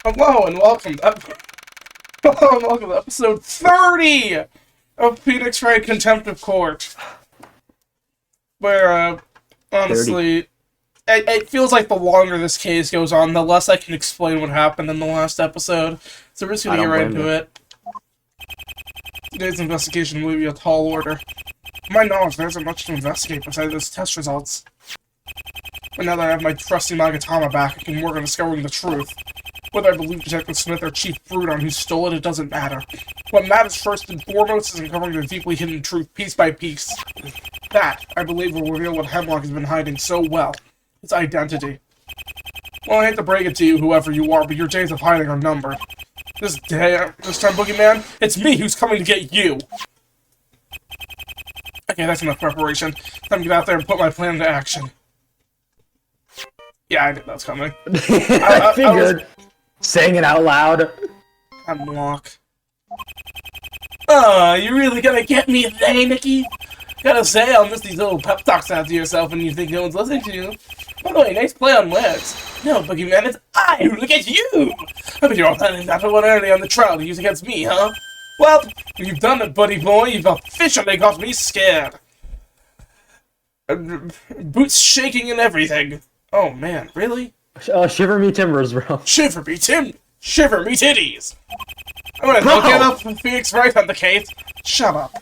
Hello and welcome to episode 30 of Phoenixwright Contempt of Court. Where, honestly, it feels like the longer this case goes on, the less I can explain what happened in the last episode. So we're just gonna get right into it. Today's investigation will be a tall order. To my knowledge, there isn't much to investigate besides those test results. But now that I have my trusty Magatama back, I can work on discovering the truth. Whether I believe Detective Smith or Chief Brudon who stole it, it doesn't matter. What matters first and foremost is uncovering the deeply hidden truth piece by piece. That, I believe, will reveal what Hemlock has been hiding so well. Its identity. Well, I hate to break it to you, whoever you are, but your days of hiding are numbered. This time, Boogeyman, it's me who's coming to get you! Okay, that's enough preparation. Time to get out there and put my plan into action. Yeah, I knew that was coming. I figured. Saying it out loud. Hemlock. Oh, you really gonna get me today, Nikki? Gotta say, I'll miss these little pep talks after yourself and you think no one's listening to you. By the way, nice play on words. No, Boogeyman, it's I who look at you! I bet you're all planning not to want early on the trial to use against me, huh? Well, you've done it, buddy boy. You've officially got me scared. Boots shaking and everything. Oh, man, really? Shiver me timbers, bro. Shiver me shiver me titties! I'm gonna go get up Phoenix Wright on the case. Shut up.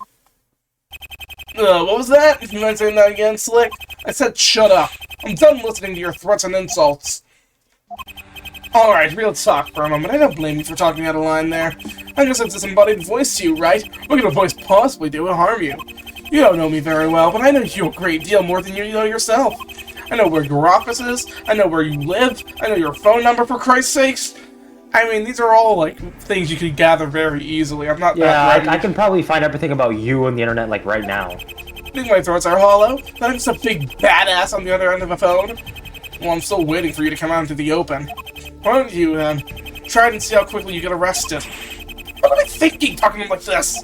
What was that? You mind saying that again, Slick? I said shut up. I'm done listening to your threats and insults. Alright, real talk for a moment. I don't blame you for talking out of line there. I just have disembodied voice to you, right? What could a voice possibly do to harm you? You don't know me very well, but I know you a great deal more than you know yourself. I know where your office is, I know where you live, I know your phone number, for Christ's sakes. I mean, these are all, like, things you could gather very easily. I'm not that ready. I can probably find everything about you on the internet, like, right now. Think my throats are hollow? That I'm just a big badass on the other end of a phone? Well, I'm still waiting for you to come out into the open. Why don't you, try it and see how quickly you get arrested. What am I thinking, talking to him like this?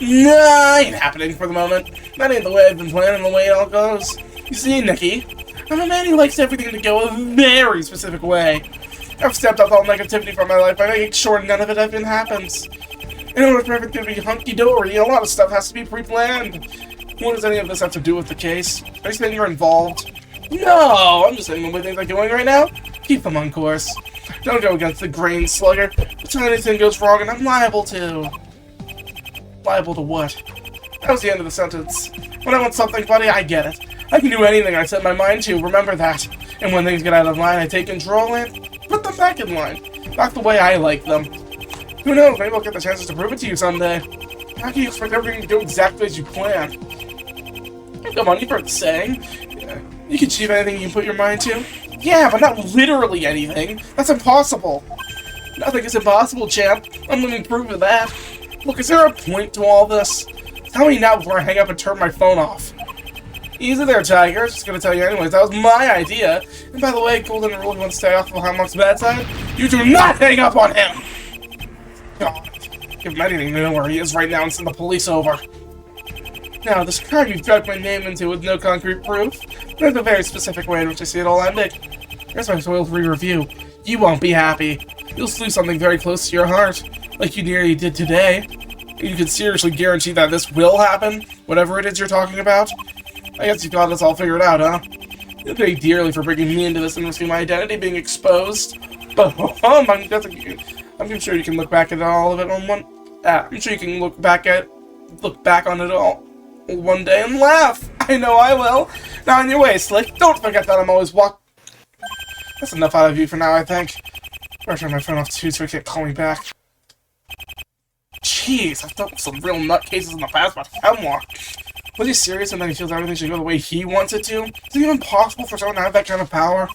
Nah, ain't happening for the moment. That ain't the way I've been planning, the way it all goes. You see, Nikki, I'm a man who likes everything to go a very specific way. I've stepped out all negativity from my life by making sure none of it even happens. In order for everything to be hunky-dory, a lot of stuff has to be pre-planned. What does any of this have to do with the case? Are you saying you're involved? No, I'm just saying the way things are going right now. Keep them on course. Don't go against the grain, slugger. If anything goes wrong, and I'm liable to... Liable to what? That was the end of the sentence. When I want something, buddy, I get it. I can do anything I set my mind to, remember that. And when things get out of line, I take control and put them back in line. Back the way I like them. Who knows, maybe I'll get the chances to prove it to you someday. How can you expect everything to go exactly as you planned? Come on, you've heard the saying. You can achieve anything you can put your mind to. Yeah, but not literally anything. That's impossible. Nothing is impossible, champ. I'm living proof of that. Look, is there a point to all this? Tell me now before I hang up and turn my phone off. Easy there, Tiger. I was just gonna tell you anyways. That was my idea. And by the way, Golden really wants to stay off of Hemlock's bad side. You do not hang up on him! God. Give him anything to know where he is right now and send the police over. Now, this crime you've dragged my name into with no concrete proof, there's a very specific way in which I see it all ending. Here's my spoil-free review. You won't be happy. You'll lose something very close to your heart, like you nearly did today. You can seriously guarantee that this will happen, whatever it is you're talking about. I guess you got this all figured out, huh? You'll pay dearly for bringing me into this and risking my identity being exposed. But I'm sure you can look back at all of it on one. I'm sure you can look back on it all one day and laugh. I know I will. Now on your way, Slick. Don't forget that I'm always That's enough out of you for now, I think. Better turn my phone off too so he can't call me back. Jeez, I've dealt with some real nutcases in the past about Hemlock. Was he serious and then he feels everything should go the way he wants it to? Is it even possible for someone to have that kind of power?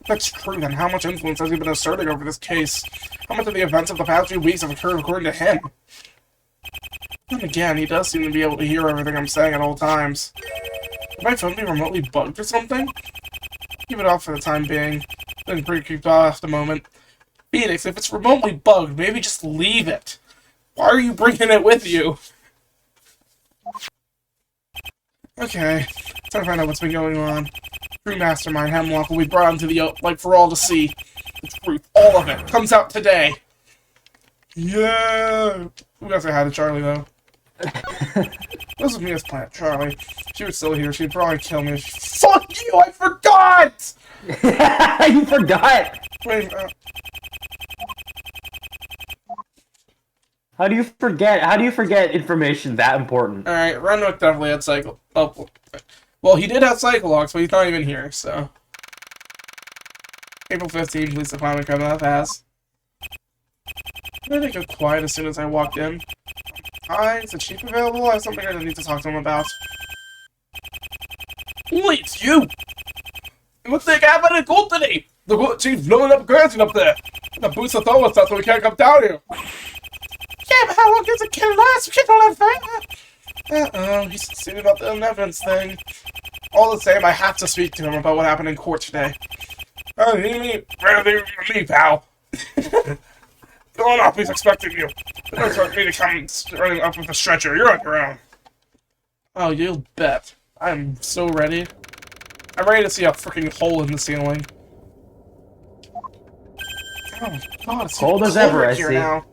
If that's true, then how much influence has he been asserting over this case? How much of the events of the past few weeks have occurred according to him? Then again, he does seem to be able to hear everything I'm saying at all times. Would my phone be remotely bugged or something? Keep it off for the time being. Been pretty creeped off at the moment. Phoenix, if it's remotely bugged, maybe just leave it. Why are you bringing it with you? Okay, time to find out what's been going on. True mastermind Hemlock will be brought into the for all to see. The truth, all of it, comes out today. Yeah! We gotta say hi to Charlie, though. This is Mia's plant, Charlie. If she was still here, she'd probably kill me. Fuck you! I forgot! You forgot! Wait, How do you forget? How do you forget information that important? Alright, Renwick definitely had cycle. Oh, well, he did have cycle logs, but he's not even here, so. April 15th, please define me come that fast. Then they go quiet as soon as I walked in. Hi, is the chief available? I have something I need to talk to him about. Wait, it's you! What the heck happened in Contempt? The chief's blowing up granting up there. The boots are throwing stuff so we can't come down here. Yeah, but how long does it kill last? We can't live that. Uh-oh, he's concerned about the evidence thing. All the same, I have to speak to him about what happened in court today. Oh, me, pal. Go on up, he's expecting you. Don't expect me to come running up with a stretcher. You're on your own. Oh, you'll bet. I'm so ready. I'm ready to see a freaking hole in the ceiling. Oh my god, it's cold as ever, I see. Now.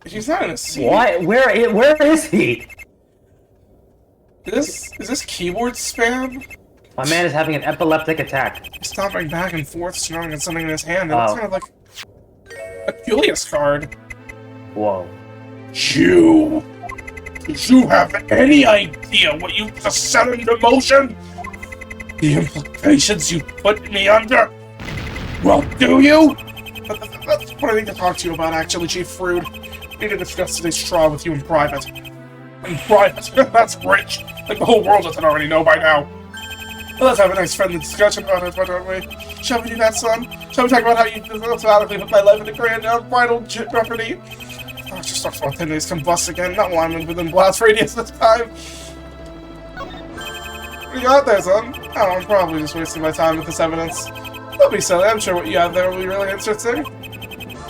He's not in a seat. What? Where is he? Is this keyboard spam? My man is having an epileptic attack. He's stomping back and forth, snarling at something in his hand. It looks kind of like a Julius card. Whoa. You! Did you have any idea what you just set into motion? The implications you put me under? Well, do you? That's what I need to talk to you about, actually, Chief Frood. I need to discuss today's trial with you in private. In private? That's rich. Like the whole world doesn't already know by now. Well, let's have a nice friendly discussion about it, why don't we? Shall we do that, son? Shall we talk about how you automatically put my life into grand unbridled jeopardy? Oh, just start spontaneous combust again. Not while I'm within blast radius this time. What you got there, son? Oh, I'm probably just wasting my time with this evidence. Don't be silly. I'm sure what you have there will be really interesting.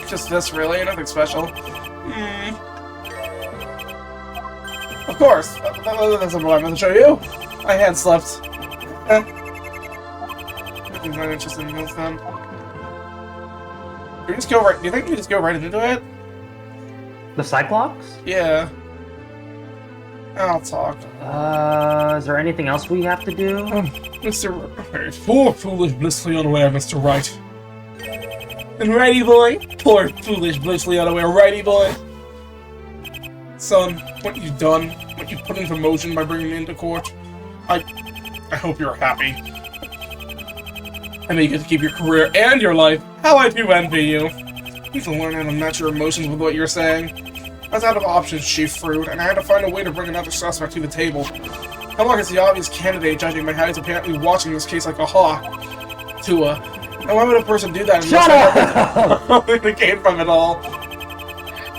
Just this, really? Nothing special. Of course. That's what I'm going to show you. My hand slipped. I'm not interested in this then. Do you think we just go right into it? The Cyclops? Yeah. I'll talk. Is there anything else we have to do? Poor foolish blissfully unaware, Mr. Wright. And righty boy? Poor foolish blissfully unaware righty boy. Son, what you've done, what you put into motion by bringing me into court, I hope you're happy. And that you get to keep your career and your life. How I do envy you. You need to learn how to match your emotions with what you're saying. I was out of options, Chief Frood, and I had to find a way to bring another suspect to the table. Hemlock is the obvious candidate, judging by how he's apparently watching this case like a hawk. Now why would a person do that unless I the gain from it all?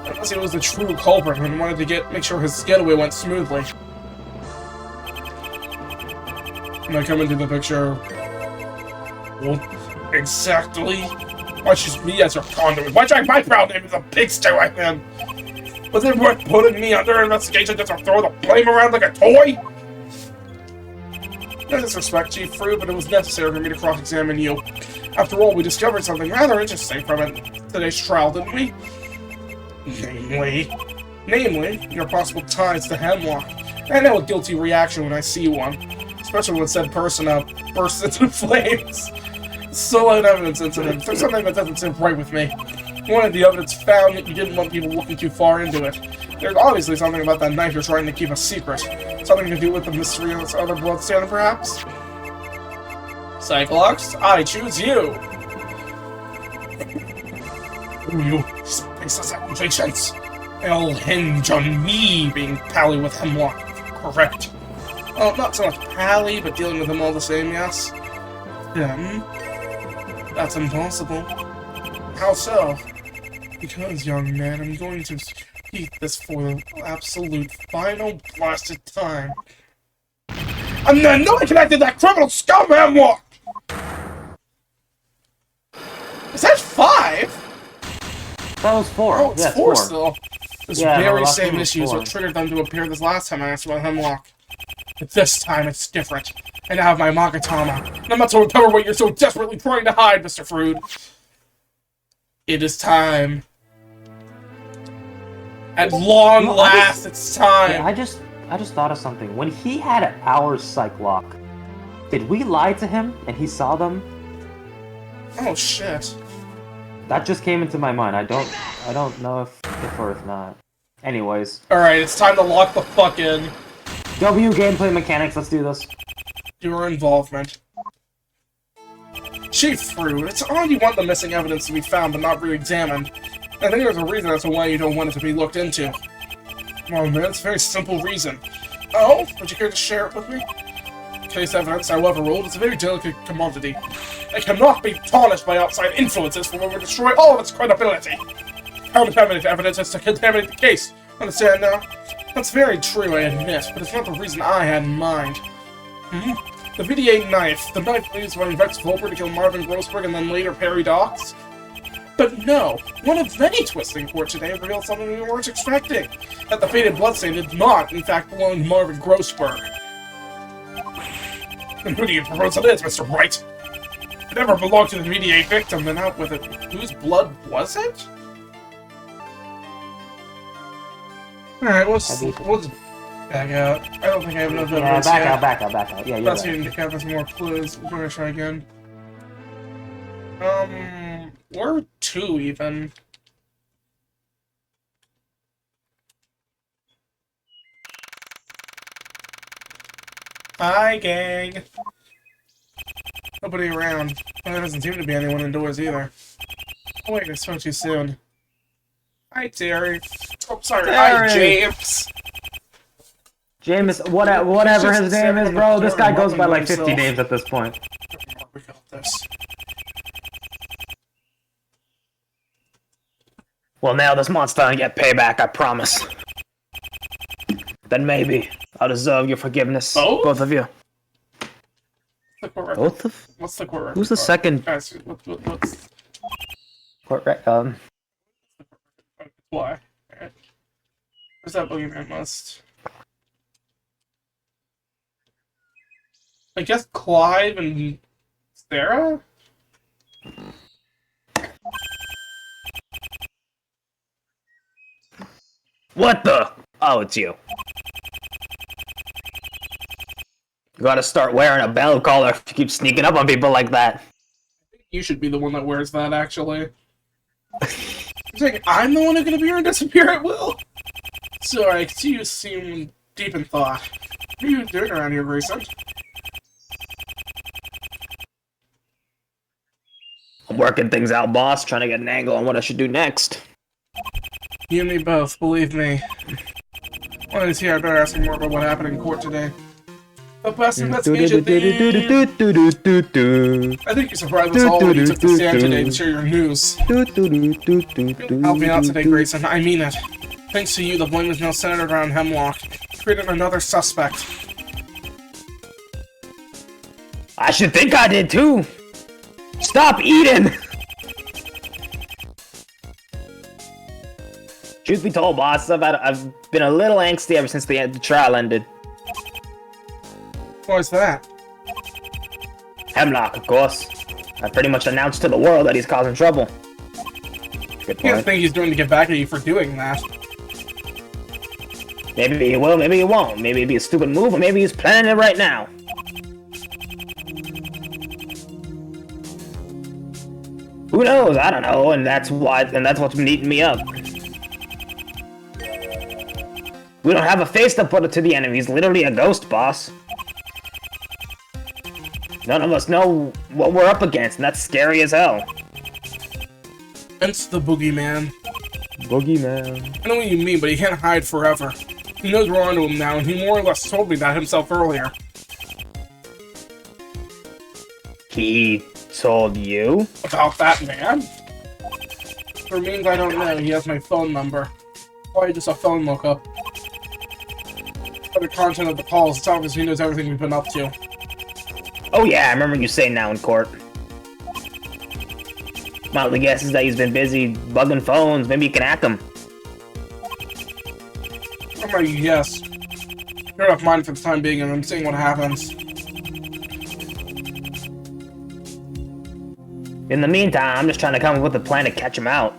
Unless he was the true culprit and wanted to make sure his getaway went smoothly. When I come into the picture... Well, exactly. Why choose me as your conduit? Why drag my proud name as a pigsty right then? Was it worth putting me under investigation just to throw the blame around like a toy? No disrespect, Chief Frood, but it was necessary for me to cross-examine you. After all, we discovered something rather interesting from today's trial, didn't we? Namely, your possible ties to Hemlock. I know a guilty reaction when I see one, especially when said person bursts into flames. So an evidence incident. There's something that doesn't sit right with me. You wanted the evidence found, yet you didn't want people looking too far into it. There's obviously something about that knife you're trying to keep a secret. Something to do with the mystery of this other bloodstainer, perhaps? Cyclops, I choose you! You baseless accusations. They'll hinge on me being pally with Hemlock. Correct. Well, not so much pally, but dealing with him all the same, yes? Then... that's impossible. How so? Because, young man, I'm going to repeat this for the absolute final blasted time. And then no one connected that criminal scum Hemlock! Is that 5? That was 4. Oh, it's yeah, 4 still. This very same was issue is 4. what triggered them to appear this last time I asked about Hemlock. But this time it's different. I now have my Magatama, and I'm about to recover what you're so desperately trying to hide, Mr. Frood. It is time. At long last, it's time. Yeah, I just thought of something. When he had our psych lock, did we lie to him and he saw them? Oh shit. That just came into my mind. I don't know if or if not. Anyways. Alright, it's time to lock the fuck in. W gameplay mechanics, let's do this. Your involvement. Chief Frood, it's odd you want the missing evidence to be found but not re-examined. I think there's a reason as to why you don't want it to be looked into. Well, man, it's a very simple reason. Oh? Would you care to share it with me? Case evidence, however old, is a very delicate commodity. It cannot be tarnished by outside influences for which would destroy all of its credibility. Contaminated evidence is to contaminate the case. Understand now? That's very true, I admit, but it's not the reason I had in mind. The VDA knife. The knife used by Vex Volper to kill Marvin Grossberg and then later Perry Dox. But no, one of many twists in court today revealed something we weren't expecting. That the faded bloodstain did not, in fact, belong to Marvin Grossberg. And who do you propose it is, Mr. Wright? If it never belonged to the VDA victim, then out with it. Whose blood was it? Alright, we'll just back out. I don't think I have enough evidence yet. Yeah, back out. Yeah, you're Let's right. see if there's more clues. We're gonna try again. Or 2 even. Hi, gang. Nobody around. Well, there doesn't seem to be anyone indoors either. Oh wait, I spoke too soon. Hi, Terry. Oh, sorry. Hi, James. James, whatever his name is, bro. This guy goes by like 50 names at this point. We got this. Well, now this monster will get payback, I promise. Then maybe I'll deserve your forgiveness, both of you. Both of? What's the court record? Who's the second? Guys, what's... Court record. Why? Right. Where's that boogeyman list? I guess Clive and Sarah? What the? Oh, it's you. You gotta start wearing a bell collar if you keep sneaking up on people like that. You should be the one that wears that, actually. It's like, I'm the one who's gonna be here and disappear at will? Sorry, I can see you seem deep in thought. What are you doing around here, Grayson? I'm working things out, boss, trying to get an angle on what I should do next. You and me both, believe me. When he's here, I better ask him more about what happened in court today. The best investigation thing. I think you surprised us all when you took the stand today to share your news. Help me out today, Grayson. I mean it. Thanks to you, the blame is now centered around Hemlock. Created another suspect. I should think I did too. Stop eating! Truth be told, boss, I've been a little angsty ever since the trial ended. What's that? Hemlock, of course. I pretty much announced to the world that he's causing trouble. Good I don't point. think he's going to get back at you for doing that. Maybe he will, maybe he won't. Maybe it'd be a stupid move, or maybe he's planning it right now. Who knows? I don't know, and that's what's been eating me up. We don't have a face to put to the enemy. He's literally a ghost, boss. None of us know what we're up against, and that's scary as hell. Hence the boogeyman. Boogeyman. I know what you mean, but he can't hide forever. He knows we're onto him now, and he more or less told me that himself earlier. He told you? About that man? For means I don't know, he has my phone number. Probably just a phone lookup. For the content of the calls, it's obvious he knows everything we've been up to. Oh yeah, I remember you saying now in court. My only guess is that he's been busy bugging phones. Maybe you can hack him. What about you guess? You're off mine for the time being, and I'm seeing what happens. In the meantime, I'm just trying to come up with a plan to catch him out.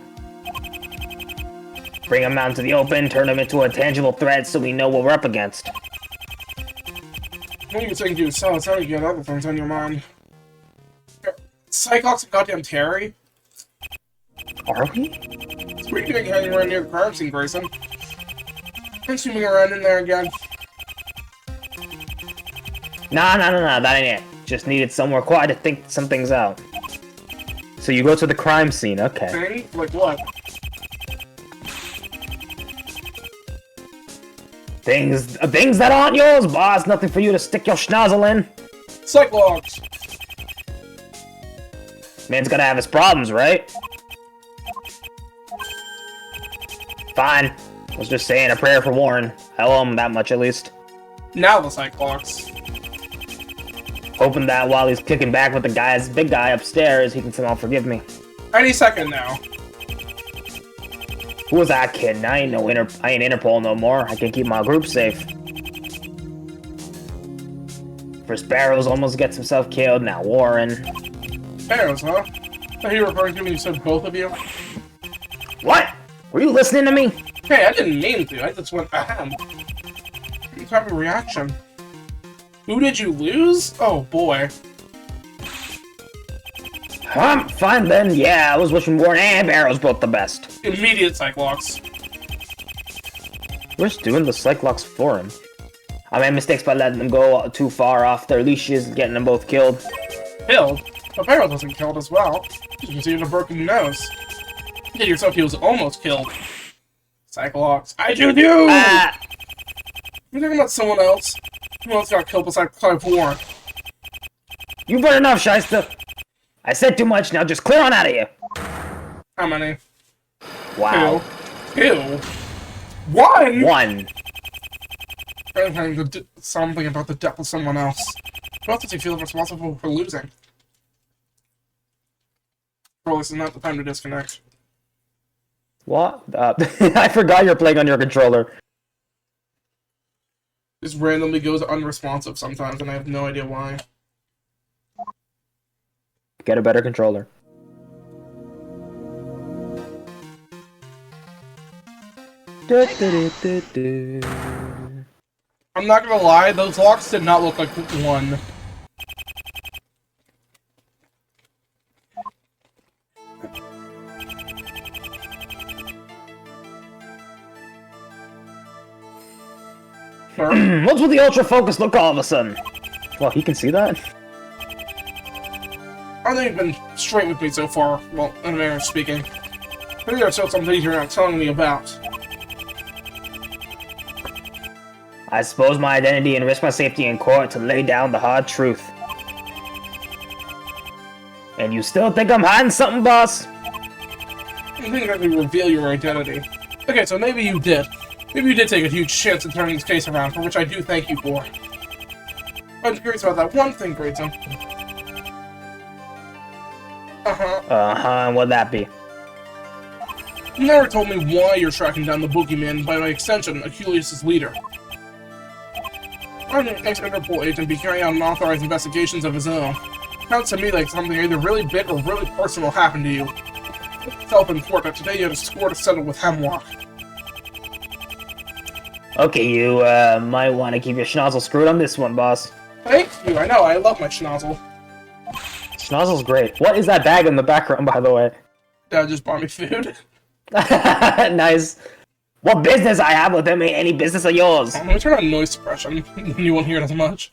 Bring him out into the open, turn him into a tangible threat so we know what we're up against. What are you saying to yourself? It's how you get other things on your mind. Cyclops and goddamn Terry? Are we? What are you doing hanging around near the crime scene, Grayson? I'm swimming around in there again. Nah, that ain't it. Just needed somewhere quiet to think some things out. So you go to the crime scene, okay. Thing? Like what? Things that aren't yours, boss. Nothing for you to stick your schnozzle in. Cyclops! Man's gotta have his problems, right? Fine. I was just saying a prayer for Warren. I owe him that much at least. Now the Cyclops. Hoping that while he's kicking back with the big guy upstairs, he can somehow forgive me. Any second now. Who was that kid? I ain't Interpol no more. I can keep my group safe. First Barrows almost gets himself killed, now Warren. Barrows, huh? Are you referring to when you said both of you? What? Were you listening to me? Hey, I didn't mean to. I just went ahem. What type of reaction? Who did you lose? Oh boy. Fine then. Yeah, I was wishing Warren and Barrows both the best. Immediate Cyclops. We're just doing the Cyclops for him. I made mistakes by letting them go too far off their leashes and getting them both killed. Killed? But Barrows wasn't killed as well. You can see in a broken nose. You did yourself, he was almost killed. Cyclops. I do you! Ah! You're talking about someone else? Who else got killed besides Clive Warren? You've heard enough, Shyster. I said too much, now just clear on out of here. How many? Wow. Two. One? One. Something about the death of someone else. Who else does he feel responsible for losing? Well, this is not the time to disconnect. What? I forgot you're playing on your controller. This randomly goes unresponsive sometimes, and I have no idea why. Get a better controller. I'm not gonna lie, those locks did not look like one. What's with the ultra focus look all of a sudden? Well, he can see that? I think you've been straight with me so far, well, in a manner of speaking. I think there's still some things you're not telling me about. I suppose my identity and risk my safety in court to lay down the hard truth. And you still think I'm hiding something, boss? I think that we reveal your identity. Okay, so maybe you did. Maybe you did take a huge chance in turning this case around, for which I do thank you for. I'm curious about that one thing, Grayson. And what'd that be? You never told me why you're tracking down the boogeyman, and by my extension, Achilles' leader. Why didn't an ex-Interpol agent be carrying out unauthorized investigations of his own? Sounds to me like something either really big or really personal happened to you. Self in court that today you had a score to settle with Hemlock. Okay, you might want to keep your schnozzle screwed on this one, boss. Thank you, I know, I love my schnozzle. Schnozzle's great. What is that bag in the background, by the way? Dad just bought me food. Nice. What business I have with him ain't any business of yours. Let me turn on noise suppression. You won't hear it as much.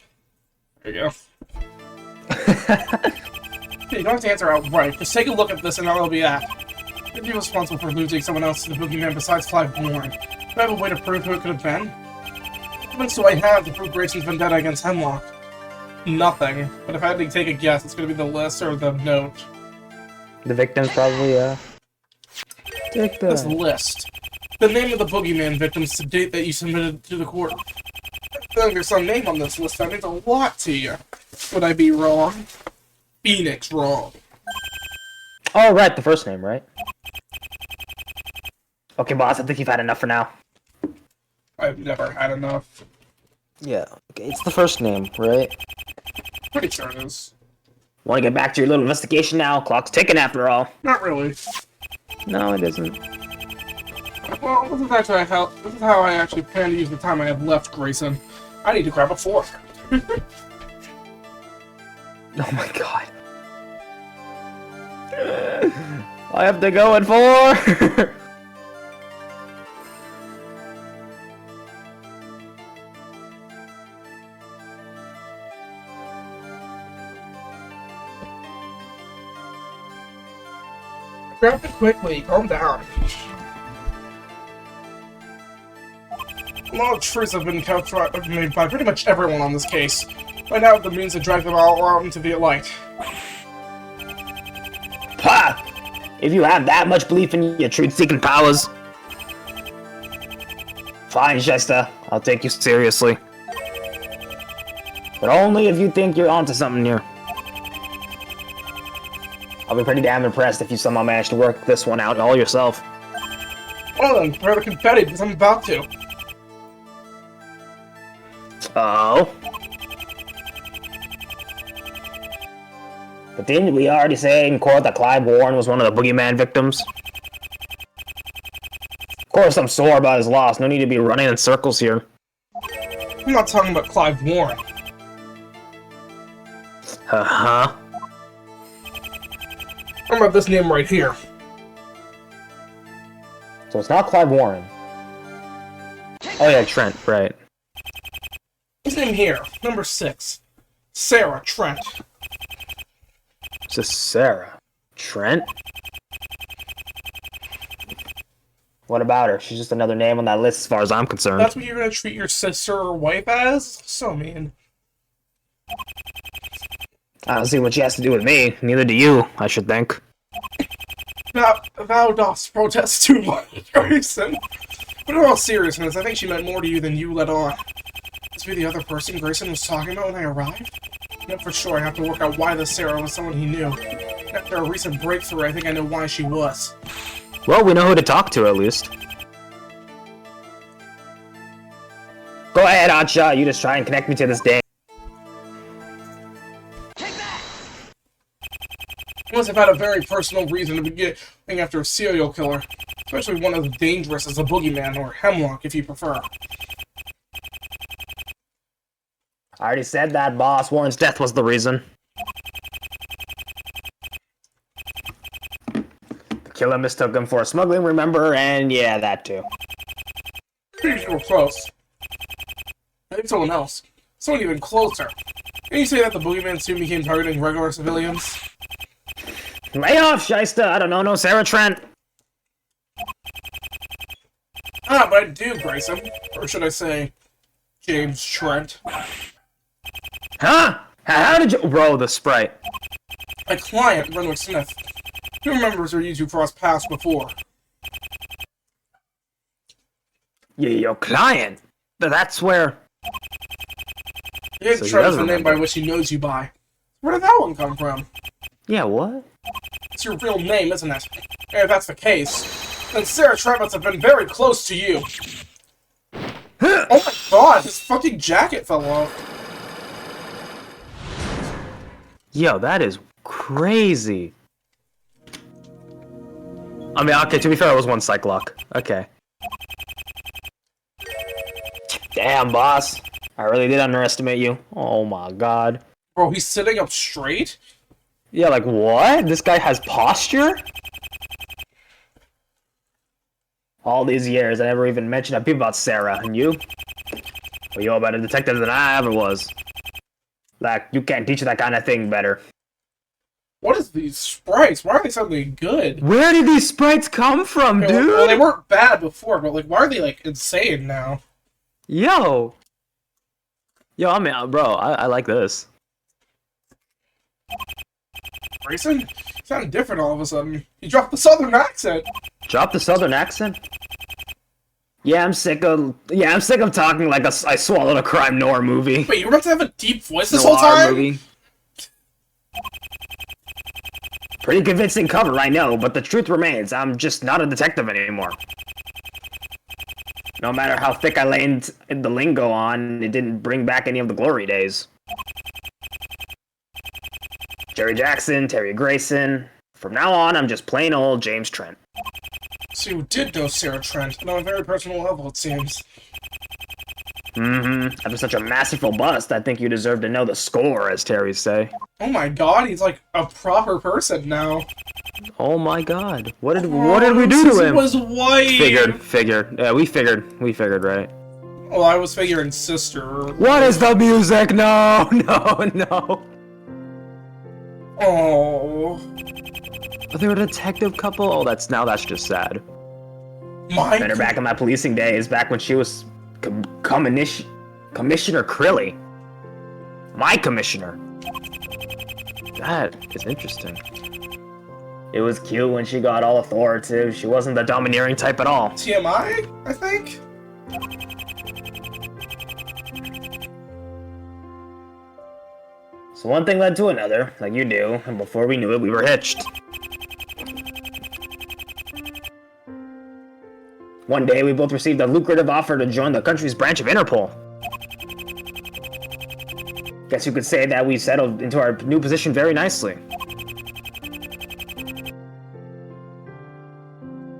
There you go. Hey, you don't have to answer outright. Just take a look at this and that'll be that. You'd be responsible for losing someone else to the boogeyman besides Clive Warren. Do I have a way to prove who it could have been? What evidence do I have to prove Grayson's vendetta against Hemlock? Nothing. But if I had to take a guess, it's gonna be the list or the note. The victims probably, Take This the... list. The name of the boogeyman victims to date that you submitted to the court. I think there's some name on this list that means a lot to you. Would I be wrong? Phoenix wrong. Oh, right, the first name, right? Okay, boss, I think you've had enough for now. I've never had enough. Yeah, okay, it's the first name, right? Pretty sure it is. Want to get back to your little investigation now? Clock's ticking after all. Not really. No, it isn't. Well, this is how I actually plan to use the time I have left, Grayson. I need to grab a fork. Oh my god. I have to go at 4! Grab it quickly, calm down. A lot of truths have been made by pretty much everyone on this case. By now, the means to drag them all out into the light. Ha! If you have that much belief in your truth-seeking powers... Fine, Shesta. I'll take you seriously. But only if you think you're onto something here. I'll be pretty damn impressed if you somehow manage to work this one out all yourself. Well then, prepare the confetti, because I'm about to. Oh? But didn't we already say in court that Clive Warren was one of the boogeyman victims? Of course I'm sore about his loss, no need to be running in circles here. I'm not talking about Clive Warren. Uh-huh. I'm about this name right here. So it's not Clive Warren. Oh yeah, Trent, right. His name here, number 6. Sarah Trent. It's just Sarah. Trent? What about her? She's just another name on that list as far as I'm concerned. That's what you're gonna treat your sister or wife as? So mean. I don't see what she has to do with me. Neither do you, I should think. Thou dost protest too much, Grayson. But in all seriousness, I think she meant more to you than you let on. Must be the other person Grayson was talking about when I arrived? No, for sure, I have to work out why this Sarah was someone he knew. After a recent breakthrough, I think I know why she was. Well, we know who to talk to, at least. Go ahead, Hotshot. You just try and connect me to this day. You must have had a very personal reason to be going after a serial killer. Especially one as dangerous as a boogeyman, or Hemlock, if you prefer. I already said that, boss. Warren's death was the reason. The killer mistook him for a smuggling, remember? And yeah, that too. Pretty sure close. I think someone else. Someone even closer. Can you say that the boogeyman soon became targeting regular civilians? Lay off, Shysta! I don't know no Sarah Trent! Ah, but I do, Grayson. Or should I say, James Trent. Huh? How did you— Roll the sprite. My client, Renwick Smith. Who remembers where you two crossed paths before? Yeah, your client? That's where... He didn't So he try does the name by remember. which he knows you by. Where did that one come from? Yeah, what? It's your real name, isn't it? And if that's the case, then Sarah Trent must have been very close to you. Oh my god, his fucking jacket fell off. Yo, that is crazy. I mean, okay, to be fair, it was one psych lock. Okay. Damn, boss. I really did underestimate you. Oh my god. Bro, he's sitting up straight? Yeah, like, what? This guy has posture? All these years, I never even mentioned a peep about Sarah. And you? Well, you're a better detective than I ever was. Like, you can't teach that kind of thing better. What is these sprites? Why are they suddenly good? Where did these sprites come from, Okay, dude? well, they weren't bad before, but like, why are they like insane now? Yo! Yo, I mean, bro, I like this. Grayson? You sound different all of a sudden. You dropped the southern accent. Drop the southern accent? Yeah, I'm sick of talking like I swallowed a crime noir movie. Wait, you were about to have a deep voice this whole time? Movie. Pretty convincing cover, I know, but the truth remains, I'm just not a detective anymore. No matter how thick I laid the lingo on, it didn't bring back any of the glory days. Jerry Jackson, Terry Grayson. From now on, I'm just plain old James Trent. So you did know Sarah Trent, and on a very personal level, it seems. After such a masterful bust, I think you deserve to know the score, as Terrys say. Oh my god, he's like a proper person now. Oh my god. What did we do to him? Was white. Figured. Yeah, we figured, right? Well, I was figuring sister. What is the music? No. Oh. Are they a detective couple? Oh, that's just sad. Better back in my policing days, back when she was Commissioner Crilly. My commissioner. That is interesting. It was cute when she got all authoritative. She wasn't the domineering type at all. TMI, I think? So one thing led to another, like you do, and before we knew it, we were hitched. One day, we both received a lucrative offer to join the country's branch of Interpol. Guess you could say that we settled into our new position very nicely.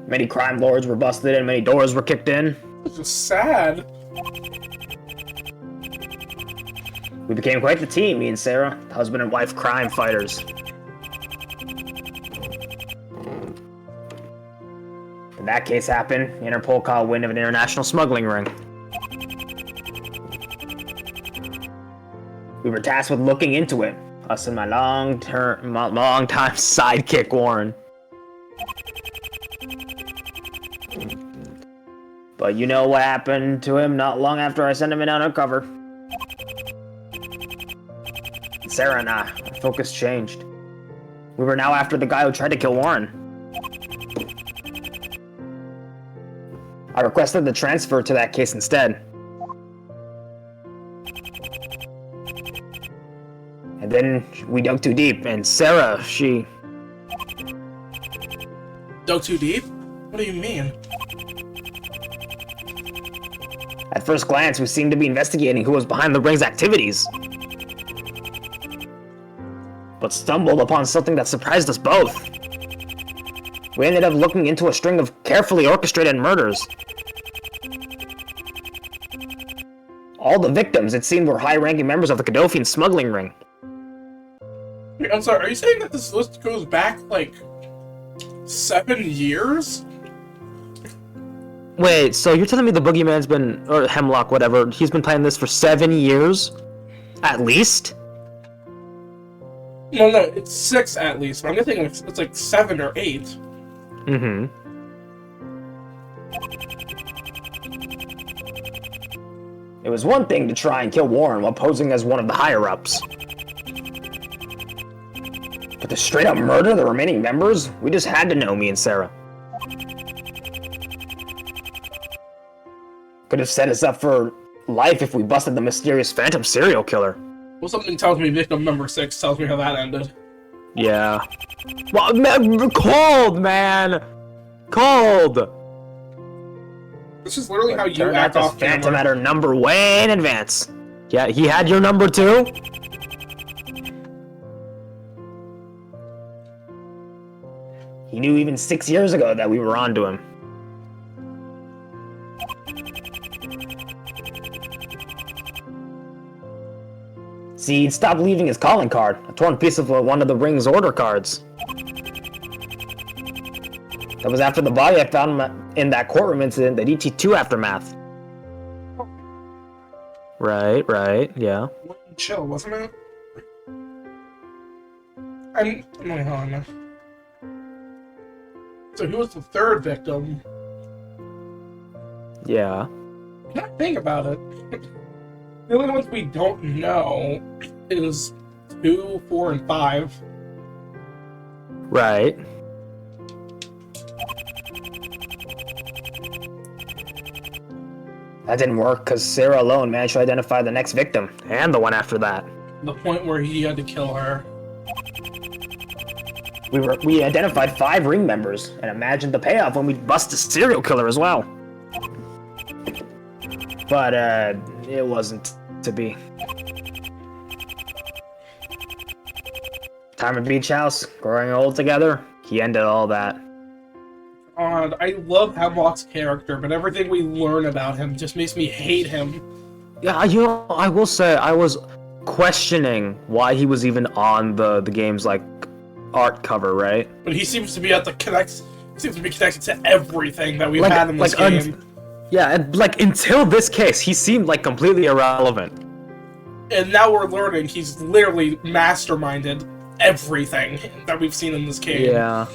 Many crime lords were busted and many doors were kicked in. It's just sad. We became quite the team, me and Sarah, husband and wife crime fighters. When that case happened, Interpol caught wind of an international smuggling ring. We were tasked with looking into it, us and my long-time sidekick Warren. But you know what happened to him not long after I sent him in undercover. Sarah and I, our focus changed. We were now after the guy who tried to kill Warren. I requested the transfer to that case instead. And then we dug too deep, and Sarah, she... Dug too deep? What do you mean? At first glance, we seemed to be investigating who was behind the ring's activities. But stumbled upon something that surprised us both. We ended up looking into a string of carefully orchestrated murders. All the victims, it seemed, were high-ranking members of the Godolphin smuggling ring. Wait, I'm sorry, are you saying that this list goes back, like, 7 years? Wait, so you're telling me the Boogeyman's been, or Hemlock, whatever, he's been playing this for 7 years? At least? No, it's 6 at least, but I'm thinking it's like 7 or 8. Mm-hmm. It was one thing to try and kill Warren while posing as one of the higher-ups. But to straight-up murder the remaining members? We just had to know, me and Sarah. Could have set us up for life if we busted the mysterious phantom serial killer. Well, something tells me victim number 6 tells me how that ended. Yeah. Well, man, cold, man! Cold! This is literally how you Turned out act this off Phantom camera. had her number way in advance. Yeah, he had your number too? He knew even 6 years ago that we were onto him. See, he'd stopped leaving his calling card, a torn piece of one of the ring's order cards. That was after the body I found in that courtroom incident, that ET2 aftermath. Right, yeah. Chill, wasn't it? Wait, hold on now. So he was the 3rd victim. Yeah. Now think about it. The only ones we don't know is 2, 4, and 5. Right. That didn't work because Sarah alone managed to identify the next victim, and the one after that. The point where he had to kill her. We identified 5 ring members, and imagined the payoff when we bust the serial killer as well. But, it wasn't to be. Time at Beach House, growing old together, he ended all that. God, I love Hemlock's character, but everything we learn about him just makes me hate him. Yeah, I will say, I was questioning why he was even on the game's, like, art cover, right? But he seems to be connected to everything that we've had in this game. Yeah, and, like, until this case, he seemed, like, completely irrelevant. And now we're learning he's literally masterminded everything that we've seen in this game. Yeah.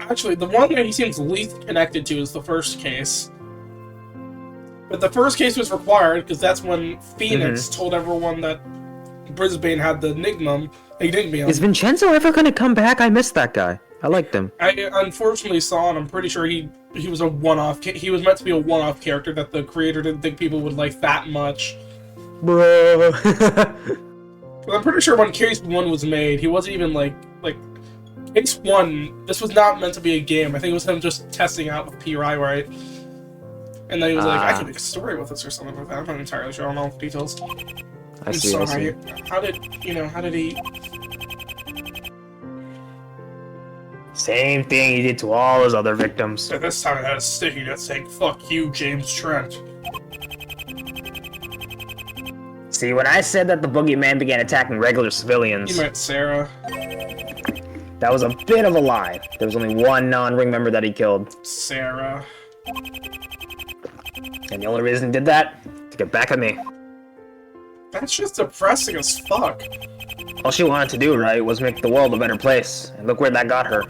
Actually, the one that he seems least connected to is the first case. But the first case was required, because that's when Phoenix told everyone that Brisbane had the Enigma. Is Vincenzo ever gonna come back? I missed that guy. I liked him. I unfortunately saw, and I'm pretty sure he was a one-off. He was meant to be a one-off character that the creator didn't think people would like that much. Bro. But I'm pretty sure when Case 1 was made, he wasn't even like Case 1. This was not meant to be a game. I think it was him just testing out with phoenixwright. And then he was like, I can make a story with this or something like that. I'm not entirely sure. I don't know the details. I see. How did he... Same thing he did to all his other victims. At this time, it had a sticky note saying, "Fuck you, James Trent." See, when I said that the boogeyman began attacking regular civilians... You meant Sarah. That was a bit of a lie. There was only one non-ring member that he killed. Sarah. And the only reason he did that? To get back at me. That's just depressing as fuck. All she wanted to do, right, was make the world a better place. And look where that got her.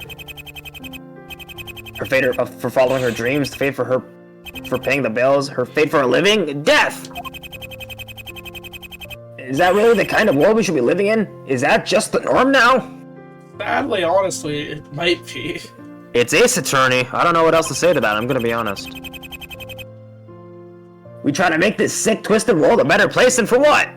Her fate for following her dreams, the fate for her for paying the bills, her fate for a living? Death! Is that really the kind of world we should be living in? Is that just the norm now? Sadly, honestly, it might be. It's Aceattorney. I don't know what else to say to that, I'm gonna be honest. We try to make this sick, twisted world a better place, and for what?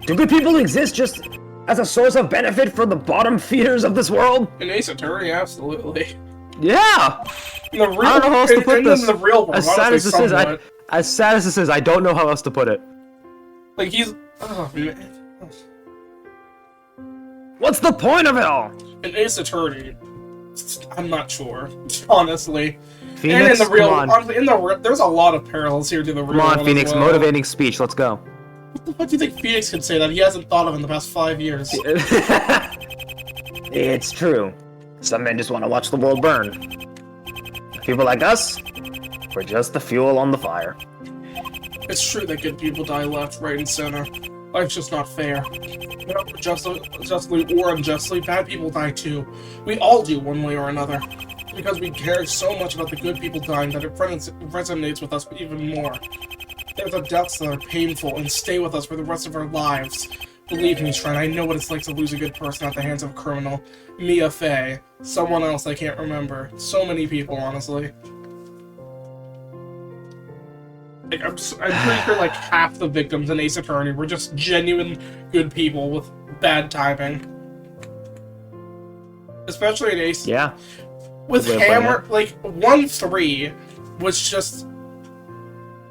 Do good people exist just as a source of benefit for the bottom feeders of this world? In Aceattorney, absolutely. Yeah! I don't know how else to put this. In the real world, as sad as this is, I don't know how else to put it. Like, he's... Oh, man. What's the point of it all? In Aceattorney, I'm not sure, honestly. Phoenix, and in the real, come on. Honestly, there's a lot of parallels here to the real world. Come on, Phoenix, well. motivating speech, let's go. What the fuck do you think Phoenix can say that he hasn't thought of in the past 5 years? It's true. Some men just want to watch the world burn. People like us, we're just the fuel on the fire. It's true that good people die left, right, and center. Life's just not fair. Justly or unjustly, bad people die too. We all do, one way or another. Because we care so much about the good people dying that it resonates with us even more. There are deaths that are painful and stay with us for the rest of our lives. Believe me, Trent, I know what it's like to lose a good person at the hands of a criminal. Mia Fey. Someone else I can't remember. So many people, honestly. Like, I'm pretty sure like half the victims in Aceattorney were just genuine good people with bad timing. Especially in Ace. Yeah. With Hammer, like, 1-3 was just...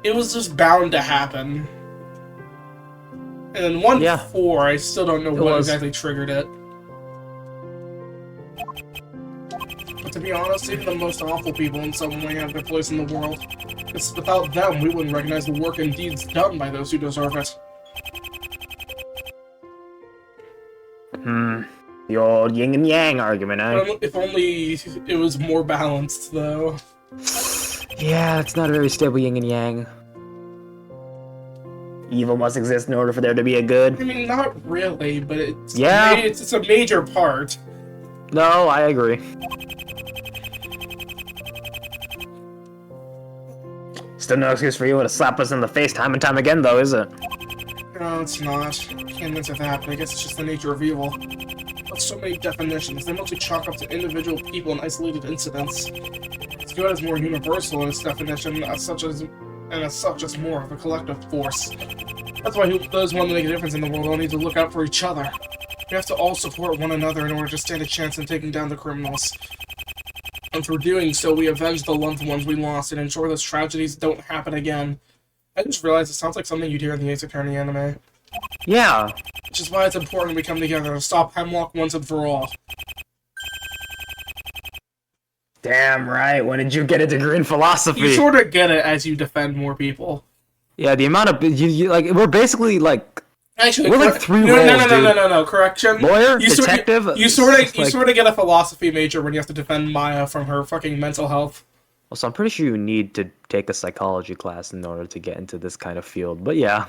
It was just bound to happen. And then 1-4, I still don't know what exactly triggered it. But to be honest, even the most awful people in some way have their place in the world. Because without them, we wouldn't recognize the work and deeds done by those who deserve it. The old yin and yang argument, eh? If only it was more balanced, though. Yeah, it's not a very stable yin and yang. Evil must exist in order for there to be a good. I mean, not really, but it's it's a major part. No, I agree. Still no excuse for you to slap us in the face time and time again, though, is it? No, it's not. Can't answer that, but I guess it's just the nature of evil. With so many definitions, they mostly chalk up to individual people and isolated incidents. It's good as more universal in its definition, as such it's more of a collective force. That's why those who want to make a difference in the world all need to look out for each other. We have to all support one another in order to stand a chance in taking down the criminals. And for doing so, we avenge the loved ones we lost and ensure those tragedies don't happen again. I just realized it sounds like something you'd hear in the aceattorney anime. Yeah. Which is why it's important we come together to stop Hemlock once and for all. Damn right. When did you get a degree in philosophy? You sort of get it as you defend more people. Yeah, the amount of you like we're basically like actually we're like three roles, no. Correction. Lawyer, detective. You sort of get a philosophy major when you have to defend Maya from her fucking mental health. Well, so I'm pretty sure you need to take a psychology class in order to get into this kind of field. But yeah.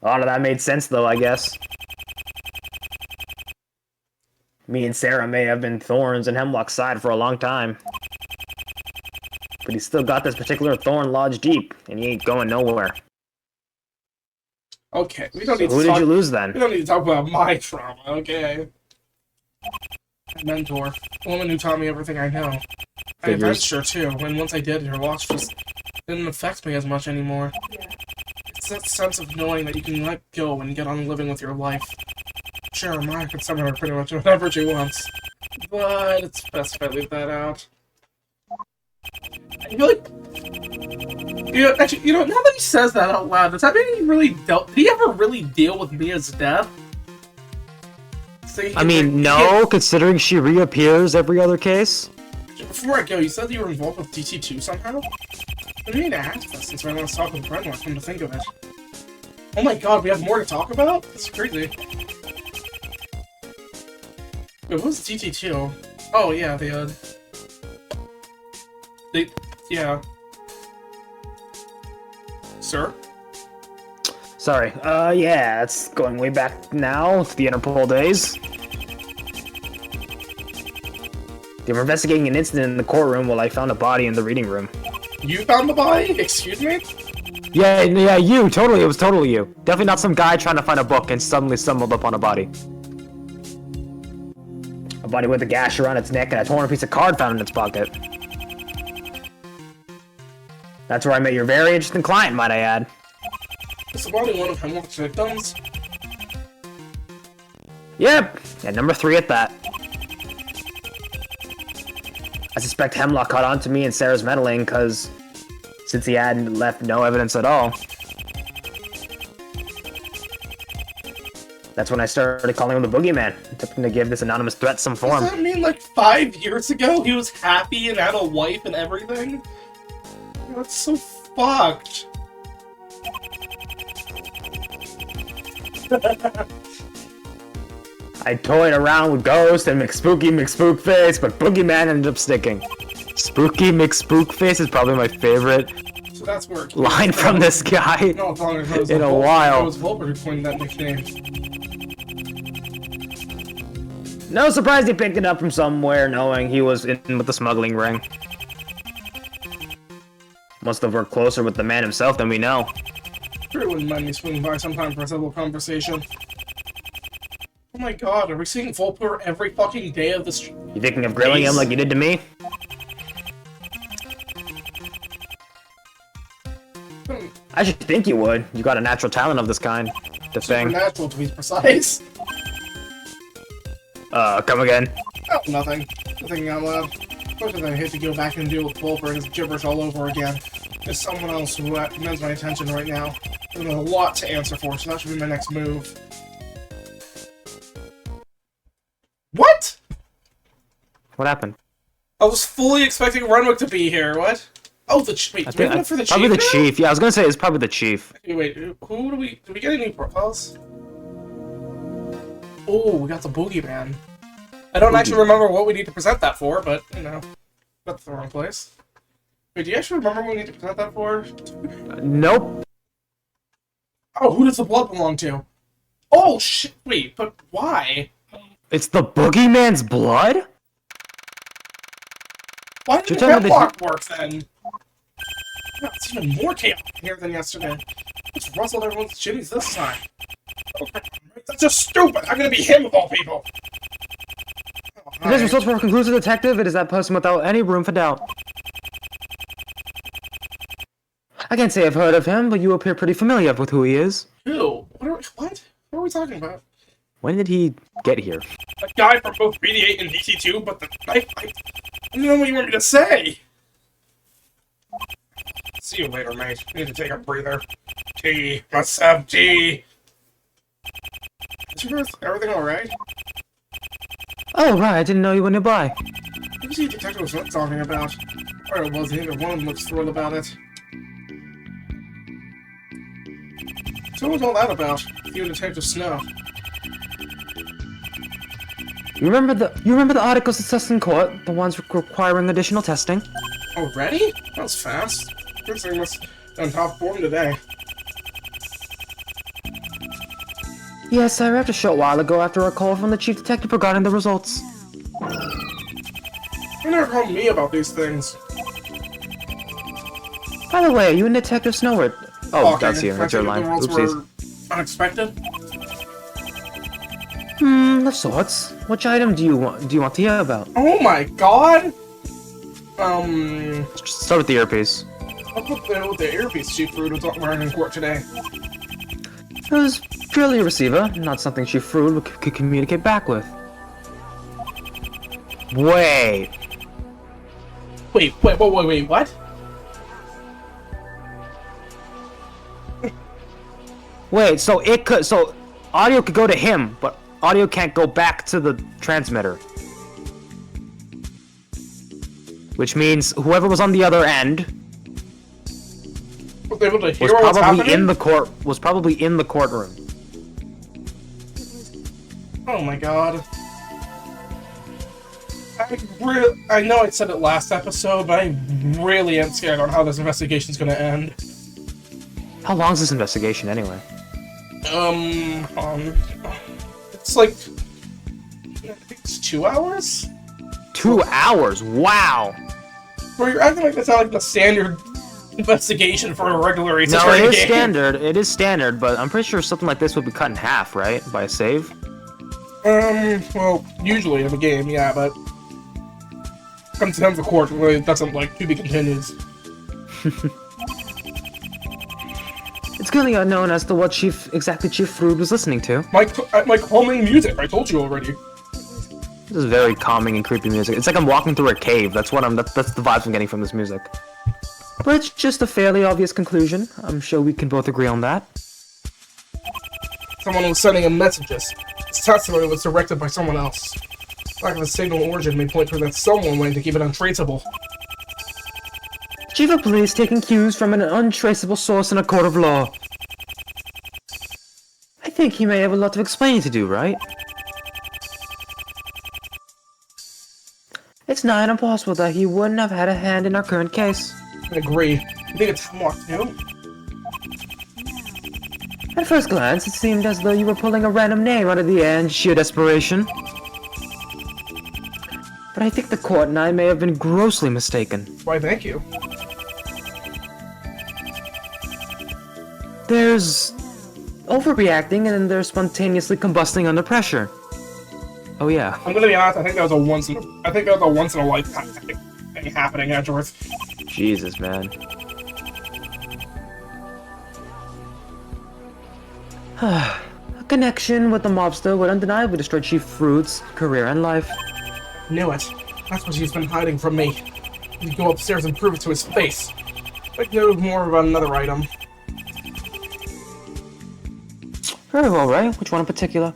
A lot of that made sense, though, I guess. Me and Sarah may have been thorns in Hemlock's side for a long time. But he's still got this particular thorn lodged deep, and he ain't going nowhere. Okay, we don't need to who did you lose, then? We don't need to talk about my trauma, okay? My mentor. The woman who taught me everything I know. I avenged her, too, and once I did, her loss just didn't affect me as much anymore. It's that sense of knowing that you can let go and get on living with your life. Sure, Maya can summon her pretty much whenever she wants. But it's best if I leave that out. I feel like... Actually, now that he says that out loud, does that mean he really dealt... Did he ever really deal with Mia's death? So I mean, no, considering she reappears every other case. Before I go, you said you were involved with DT2 somehow? I need to ask this since I want to talk with Brenwa, come to think of it. Oh my god, we have more to talk about? That's crazy. Wait, what was DT2? Oh yeah, yeah. Sir? Sorry, yeah, it's going way back now to the Interpol days. They were investigating an incident in the courtroom while I found a body in the reading room. You found the body? Excuse me? Yeah, you, totally, it was totally you. Definitely not some guy trying to find a book and suddenly stumbled upon a body. A body with a gash around its neck and a torn piece of card found in its pocket. That's where I met your very interesting client, might I add. Is the body one of Hemlock's victims? Yep, and number 3 at that. I suspect Hemlock caught on to me and Sarah's meddling, because since he hadn't left no evidence at all. That's when I started calling him the Boogeyman, attempting to give this anonymous threat some form. Does that mean like 5 years ago he was happy and had a wife and everything? That's so fucked. I toyed around with Ghost and McSpookface, but Boogeyman ended up sticking. Spooky McSpookface is probably my favorite line from this guy in a while. It was Volper who coined that nickname. No surprise he picked it up from somewhere, knowing he was in with the smuggling ring. Must have worked closer with the man himself than we know. Sure wouldn't mind me swinging by sometime for a civil conversation. Oh my god, are we seeing Volper every fucking day of this? You thinking of grilling him like you did to me? I should think you would. You got a natural talent of this kind. The thing. Supernatural, to be precise. Come again? Oh, nothing. Nothing out loud. Much as I hate to go back and deal with Volper and his gibberish all over again. There's someone else who demands my attention right now. There's a lot to answer for, so that should be my next move. What? What happened? I was fully expecting Renwick to be here. What? Oh, the chief. Wait, do we have for the chief? Probably the chief. Yeah, I was gonna say it's probably the chief. Okay, wait, who do we get any profiles? Oh, we got the Boogeyman. I don't actually remember what we need to present that for, but that's the wrong place. Wait, do you actually remember what we need to present that for? Nope. Oh, who does the blood belong to? Oh shit! Wait, but why? It's the Boogeyman's blood? Why did the Hemlock work then? No, it's even more chaotic here than yesterday. Let's rustle everyone's jimmies this time. Oh, that's just stupid! I'm gonna be him of all people! Oh, Today's results were conclusive, detective. It is that person without any room for doubt. I can't say I've heard of him, but you appear pretty familiar with who he is. Who? What? What are we talking about? When did he get here? A guy from both BD8 and DC2, but I don't know what you want me to say. See you later, mate. I need to take a breather. Tea. Must have tea. Is everything alright? Oh, right, I didn't know you were nearby. What was the detective was talking about? Or it wasn't either one of them looks thrilled about it. So what was all that about? You and Detective Snow. You remember the articles discussed in court? The ones requiring additional testing? Already? That was fast. First thing must done top form today. Yes, I arrived a short while ago after a call from the chief detective regarding the results. You never called me about these things. By the way, you and Detective Snow were... Oh, okay, that's you. That's your line. The results Oopsies. were unexpected? Of sorts. Which item do you want to hear about? Oh my god! Let's just start with the earpiece. What's with the earpiece Chief Fruit was wearing in court today? It was purely a receiver, not something Chief Fruit could communicate back with. Wait, what? Wait, so audio could go to him, but audio can't go back to the transmitter. Which means whoever was on the other end Was able to hear was what was happening? was probably in the courtroom. Oh my god. I know I said it last episode, but I really am scared on how this investigation's gonna end. How long is this investigation anyway? It's like... I think it's 2 hours? 2 hours? Wow! Bro, you're acting like that's not like the standard investigation for a regular Ace No, Attorney it is game. standard. It is standard, but I'm pretty sure something like this would be cut in half, right? By a save? Well, usually in the game, yeah, but... Comes to the court, really doesn't, like, to be continued. It's currently unknown as to what Chief Frood was listening to. My calming music, I told you already. This is very calming and creepy music. It's like I'm walking through a cave. That's the vibes I'm getting from this music. But it's just a fairly obvious conclusion. I'm sure we can both agree on that. Someone was sending him messages. His testimony was directed by someone else. Lack of a signal origin may point to that someone wanting to keep it untraceable. Chief of Police taking cues from an untraceable source in a court of law. I think he may have a lot of explaining to do, right? It's not impossible that he wouldn't have had a hand in our current case. I agree. You think it's hemlock too? At first glance, it seemed as though you were pulling a random name out of the air in sheer desperation. But I think the court and I may have been grossly mistaken. Why, thank you. There's overreacting, and then there's spontaneously combusting under pressure. Oh yeah. I'm gonna be honest. I think that was a once in a lifetime thing happening, Edgeworth. Jesus, man. A connection with the mobster would undeniably destroy Chief Fruit's career and life. Knew it. That's what he's been hiding from me. You go upstairs and prove it to his face. Like know more about another item. Very well, Ray. Which one in particular?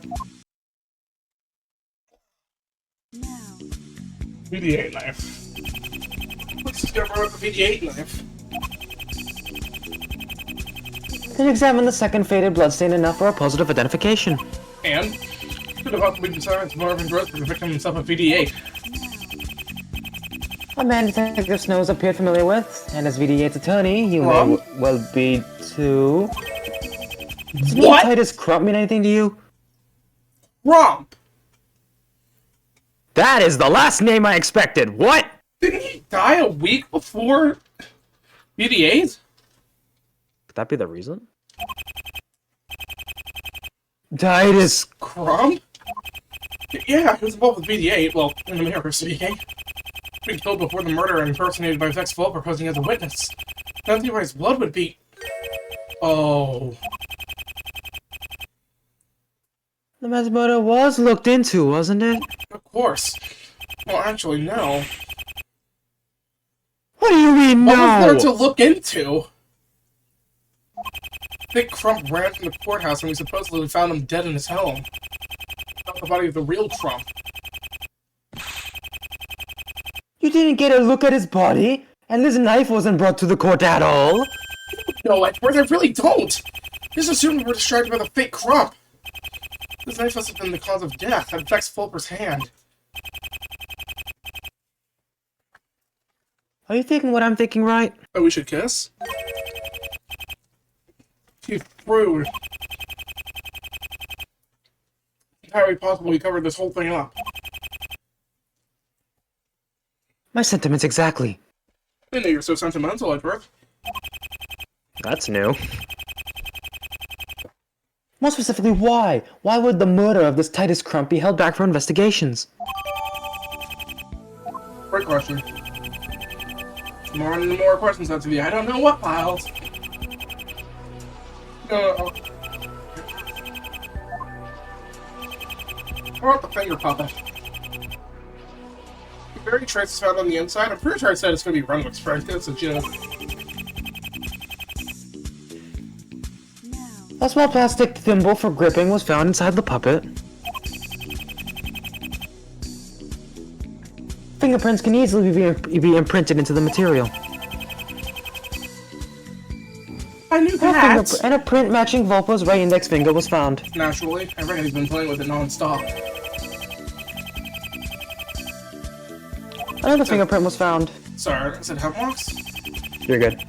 BD8 knife. Let's discover the BD8 knife. Then examine the second faded bloodstain enough for a positive identification. And could have possibly decided Marvin Gross for the victim himself of BD8. A man Detective Snows appeared familiar with, and as VD8's attorney, you may well be too. Does What? Titus Crump mean anything to you? Romp! That is the last name I expected. What? Didn't he die a week before BD8? Could that be the reason? Titus Crump? Yeah, he was involved with BD8, well, in the mirror speaking. Being killed before the murder and impersonated by Vex Flow proposing as a witness. Nothing where his blood would be... Oh... The man's murder was looked into, wasn't it? Of course. Well, actually, no. What do you mean, What was there no? to look into? Big Crump ran from the courthouse and we supposedly found him dead in his home. Not the body of the real Crump. You didn't get a look at his body? And this knife wasn't brought to the court at all? No, Edward, I really don't! Just assume we were distracted by the fake Crump. This knife must have been the cause of death. That affects Fulper's hand. Are you thinking what I'm thinking, right? Oh, we should kiss? You prude. Entirely possible we covered this whole thing up. My sentiments exactly. I didn't know you were so sentimental, Edward. That's new. More specifically, why? Why would the murder of this Titus Crump be held back for investigations? Great question. More questions out to the I don't know what files. What about the finger puppet? The very trace is found on the inside. I'm pretty sure I said it's going to be Renwick's, right? That's a joke. A small plastic thimble for gripping was found inside the puppet. Fingerprints can easily be imprinted into the material. I knew that! And a print matching Volpo's right index finger was found. Naturally, I reckon he's been playing with it non-stop. Another fingerprint was found. Sorry, I said hemlocks? You're good.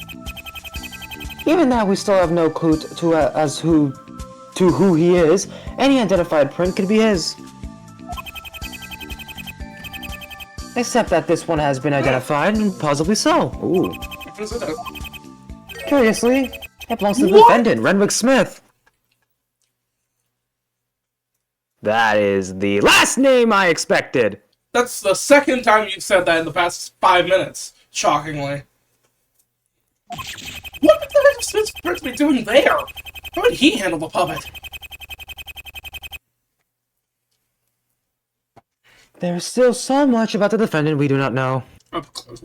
Even now, we still have no clue to who he is. Any identified print could be his. Except that this one has been identified, and possibly so. Ooh. What is it? Curiously, it belongs to the defendant, Renwick Smith. That is the last name I expected. That's the second time you've said that in the past 5 minutes, shockingly. What the heck is Smith's supposed to be doing there? How would he handle the puppet? There's still so much about the defendant we do not know.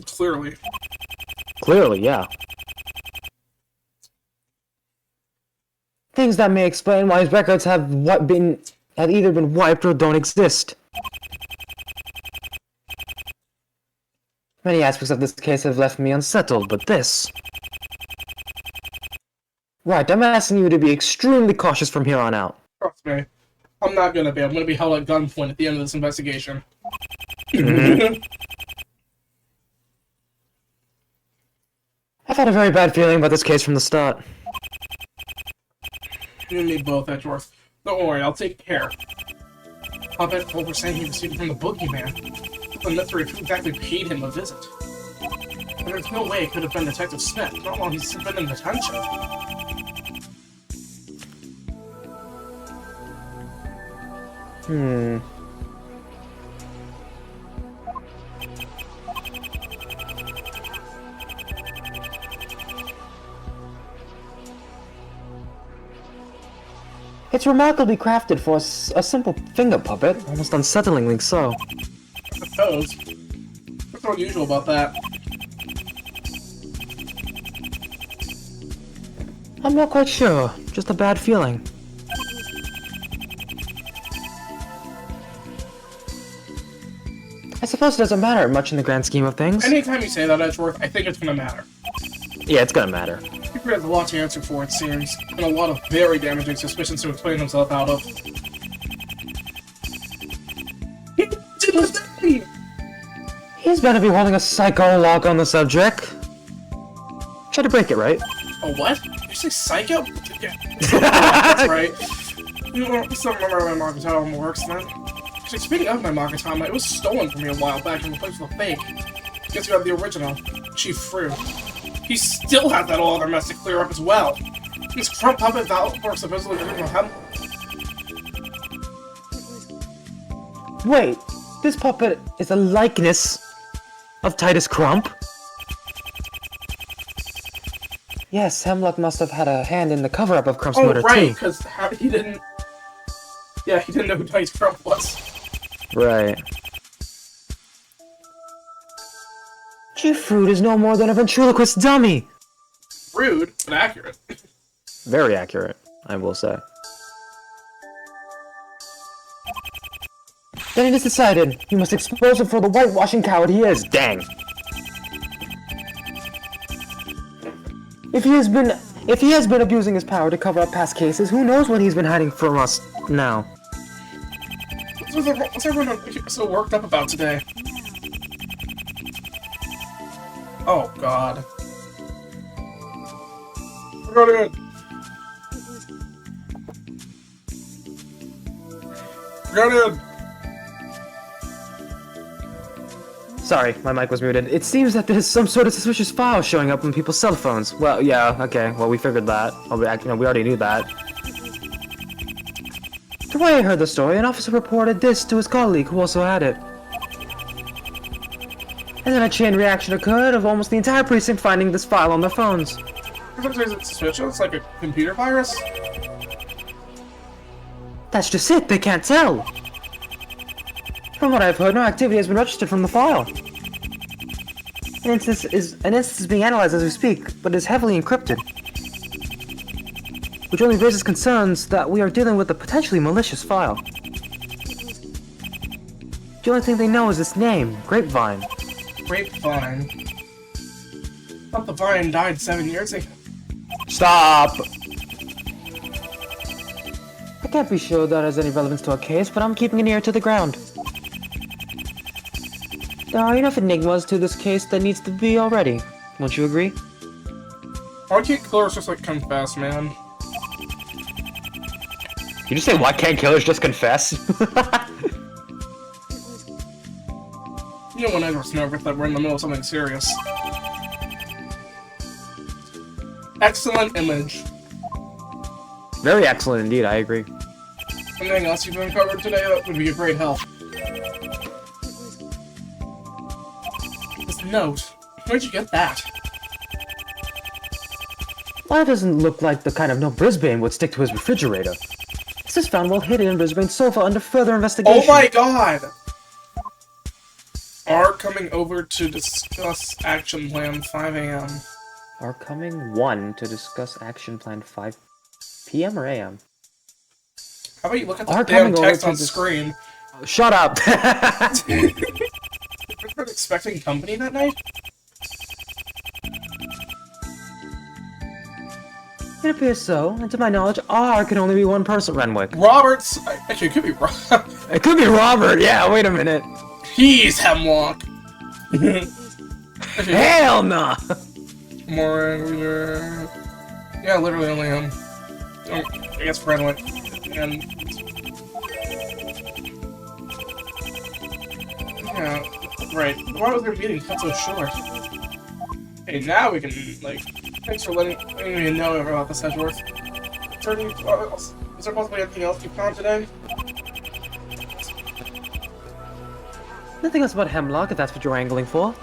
Clearly. Clearly, yeah. Things that may explain why his records have either been wiped or don't exist. Many aspects of this case have left me unsettled, but this... Right, I'm asking you to be extremely cautious from here on out. Trust me. I'm not gonna be. I'm gonna be held at gunpoint at the end of this investigation. I've had a very bad feeling about this case from the start. You and me both, Edgeworth. Don't worry, I'll take care. I'll bet what we're saying he received it from the boogeyman. The mystery of who exactly paid him a visit. But there's no way it could have been Detective Smith, not while he's been in detention. It's remarkably crafted for a simple finger puppet, almost unsettlingly so. I suppose. What's so unusual about that? I'm not quite sure, just a bad feeling. I suppose it doesn't matter much in the grand scheme of things. Anytime you say that, Edgeworth, I think it's gonna matter. Yeah, it's gonna matter. He has a lot to answer for, it seems, and a lot of very damaging suspicions to explain himself out of. He did the thing! He's better be holding a psycho log on the subject. Try to break it, right? Oh, what? Did you say psycho? Yeah. That's right. You know, still remember how my Makatama works then? Actually, speaking of my Makatama, it was stolen from me a while back and replaced with a fake. Guess you have the original, Chief Frew. He still had that whole other mess to clear up as well. This Crump puppet Valor supposedly original him. Wait, this puppet is a likeness of Titus Crump? Yes, Hemlock must have had a hand in the cover-up of Crump's murder, right, too. because he didn't... Yeah, he didn't know who Dice Trump was. Right. Chief Fruit is no more than a ventriloquist dummy! Rude, but accurate. Very accurate, I will say. Then it is decided. You must expose him for the whitewashing coward he is. Dang. If he has been abusing his power to cover up past cases, who knows what he's been hiding from us now? What's everyone so worked up about today? Oh, God. We're going in. We're going in. Sorry, my mic was muted. It seems that there's some sort of suspicious file showing up on people's cell phones. Well, yeah, okay, well, we figured that. Well, we already knew that. The way I heard the story, an officer reported this to his colleague who also had it. And then a chain reaction occurred of almost the entire precinct finding this file on their phones. Is it suspicious? Like a computer virus? That's just it, they can't tell! From what I've heard, no activity has been registered from the file. An instance is being analyzed as we speak, but is heavily encrypted. Which only raises concerns that we are dealing with a potentially malicious file. The only thing they know is this name, Grapevine. Grapevine. Thought the vine died 7 years ago. Stop! I can't be sure that has any relevance to our case, but I'm keeping an ear to the ground. There are enough enigmas to this case that needs to be already. Won't you agree? Why can't killers just, like, confess, man? You just say, why can't killers just confess? You know when I was nervous that we're in the middle of something serious. Excellent image. Very excellent indeed, I agree. Anything else you've uncovered today that would be a great help? This note. Where'd you get that? Well, that doesn't look like the kind of note Brisbane would stick to his refrigerator. This is found well hidden in Brisbane's sofa under further investigation. Oh my god! Are coming over to discuss action plan 5 a.m. Are coming 1 to discuss action plan 5 p.m. or a.m.? How about you look at the damn text on screen? Shut up! Were you expecting company that night? It appears so, and to my knowledge, R can only be one person, Renwick. Robert's... Actually, it could be Robert. It could be Robert, yeah, wait a minute. He's Hemlock. Hell nah! More angrier. Yeah, literally only him. Oh, I guess Renwick. And... yeah, right. Why was their meeting cut so short? Okay, now we can, like... Thanks for letting me know about this, Edgeworth. Is there possibly anything else you found today? Nothing else about Hemlock, if that's what you're angling for.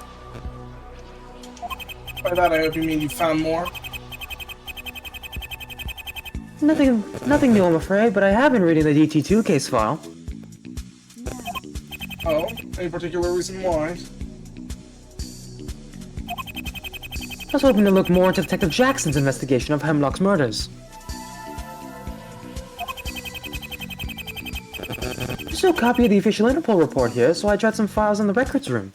By that I hope you mean you found more. Nothing new, I'm afraid, but I have been reading the DT2 case file. Oh, any particular reason why? I was hoping to look more into Detective Jackson's investigation of Hemlock's murders. There's no copy of the official Interpol report here, so I tried some files in the records room.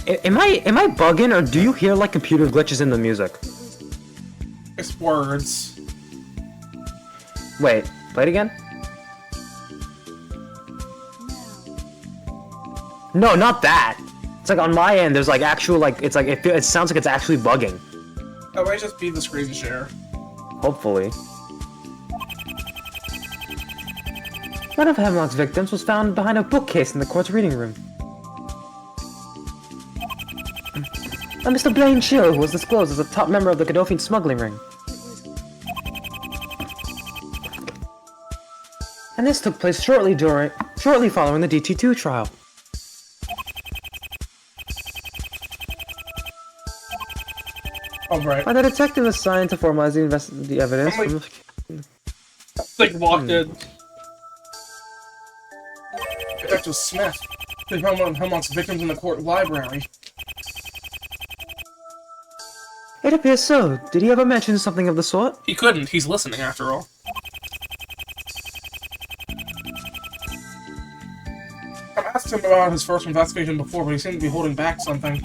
Am I bugging, or do you hear like computer glitches in the music? It's words. Wait, play it again? No, not that! It's like on my end, there's like actual like, it's like, it sounds like it's actually bugging. That might just be the screen share. Hopefully. One of Hemlock's victims was found behind a bookcase in the court's reading room. A Mr. Blaine Chill was disclosed as a top member of the Godolphin smuggling ring. And this took place shortly following the DT2 trial. Oh, right. The detective assigned to formalize the evidence from... Like, walked in. Detective Smith. They found one of Hellmont's victims in the court library. It appears so. Did he ever mention something of the sort? He couldn't. He's listening, after all. I've asked him about his first investigation before, but he seemed to be holding back something.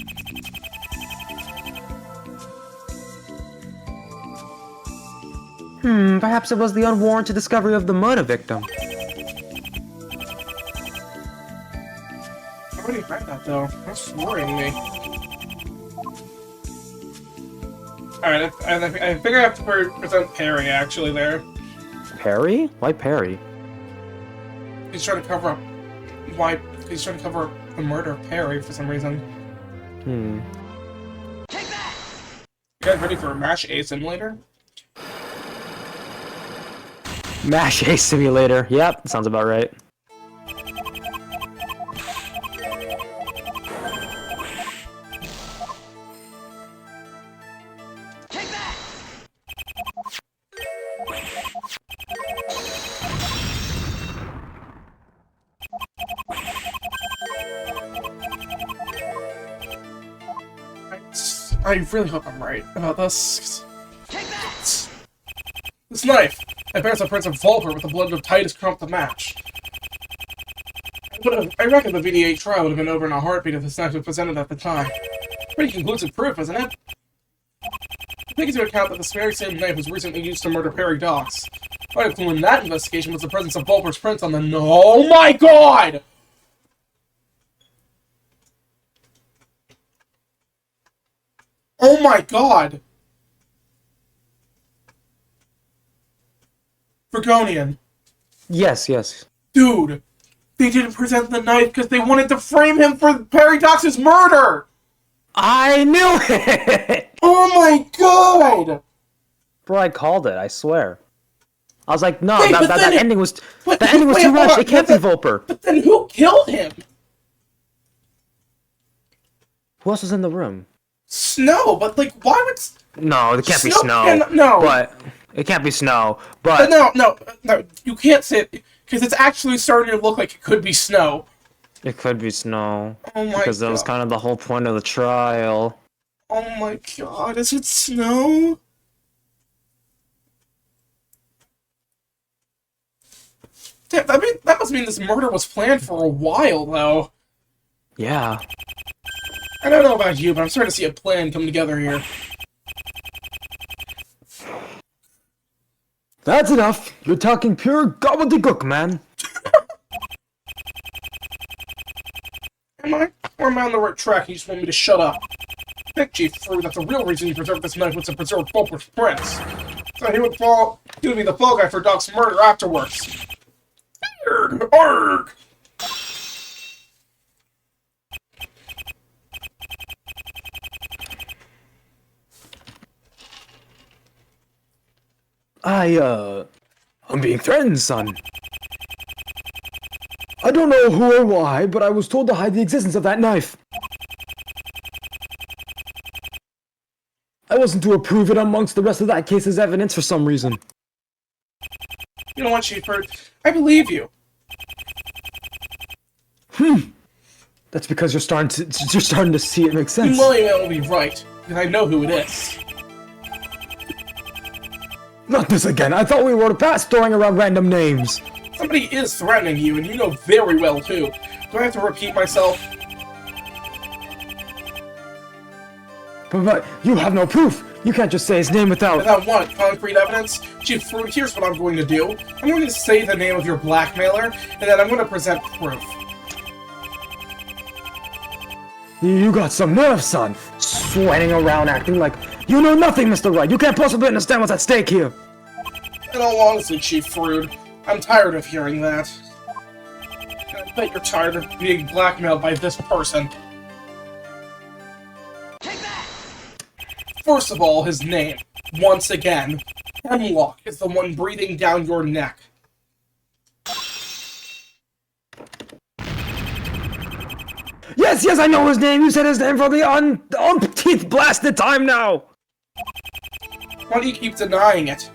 Perhaps it was the unwarranted discovery of the murder victim. I already read that, though. That's worrying me. Alright, I think I have to present Perry, actually, there. Perry? Why Perry? He's trying to cover up... Why? He's trying to cover up the murder of Perry, for some reason. Take that! You guys ready for a MASH A simulator? MASH A simulator. Yep, sounds about right. Take that! I really hope I'm right about this. Take that! This knife! It bears the prints of Volper with the blood of Titus Crump the match. I reckon the VDA trial would have been over in a heartbeat if this knife was presented at the time. Pretty conclusive proof, isn't it? Take into account that this very same knife was recently used to murder Perry Docks. Quite a clue in that investigation was the presence of Volper's prints on the... Oh my god! Oh my god! Vergonian. Yes, yes. Dude, they didn't present the knife because they wanted to frame him for Perry Docks' murder! I knew it! Oh my god! Bro, I called it, I swear. I was like, no, Wait, that ending was... but- That ending was wait, too hold much, on, it can't be Volper. But then who killed him? Who else was in the room? Snow, but like, why would... No, it can't be Snow Snow. no. But... It can't be Snow, but... No, you can't say it, because it's actually starting to look like it could be Snow. It could be Snow. Oh my because that was God. kind of the whole point of the trial. Oh my god, is it Snow? Damn, that must mean this murder was planned for a while, though. Yeah. I don't know about you, but I'm starting to see a plan come together here. That's enough. You're talking pure gobbledygook, man. Am I? Or am I on the right track and you just want me to shut up? I think, Chief Fruit, that's the real reason you preserved this knife was to preserve Volper's prints. So he would be the fall guy for Doc's murder afterwards. Arrgh! Arrgh! I'm being threatened, son. I don't know who or why, but I was told to hide the existence of that knife. I wasn't to approve it amongst the rest of that case's evidence for some reason. You know what, Chief Fruit? I believe you. That's because you're starting to see it make sense. You know it will be right, because I know who it is. Not this again. I thought we were past throwing around random names. Somebody is threatening you, and you know very well, too. Do I have to repeat myself? But you have no proof. You can't just say his name without... Without what? Concrete evidence? Chief Fruit, here's what I'm going to do. I'm going to say the name of your blackmailer, and then I'm going to present proof. You got some nerve, son. Sweating around acting like you know nothing, Mr. Wright. You can't possibly understand what's at stake here. In all honesty, Chief Fruit, I'm tired of hearing that. I bet you're tired of being blackmailed by this person. Take that! First of all, his name. Once again, Hemlock is the one breathing down your neck. Yes, I know his name. You said his name for the umpteenth blasted time now. Why do you keep denying it?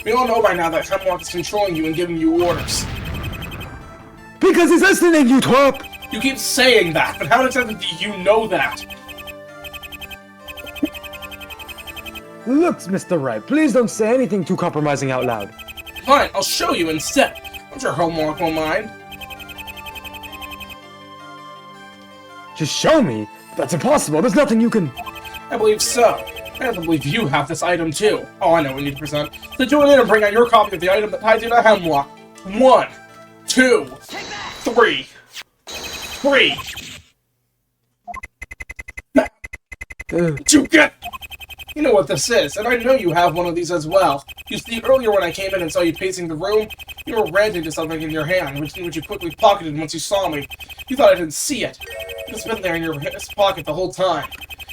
We all know by now that Hemlock is controlling you and giving you orders. Because he's listening, you twerp! You keep saying that, but how exactly do you know that? Look, Mr. Wright, please don't say anything too compromising out loud. Fine, I'll show you instead. I'm sure Hemlock won't mind. Just show me? That's impossible, there's nothing you can... I believe so. I have to believe you have this item too. Oh, I know what we need to present. So join in and bring out your copy of the item that ties you to Hemlock. 1, 2, 3. 3. You get... You know what this is, and I know you have one of these as well. You see, earlier when I came in and saw you pacing the room, you were ranting to something in your hand, which you quickly pocketed once you saw me. You thought I didn't see it. It's been there in your pocket the whole time.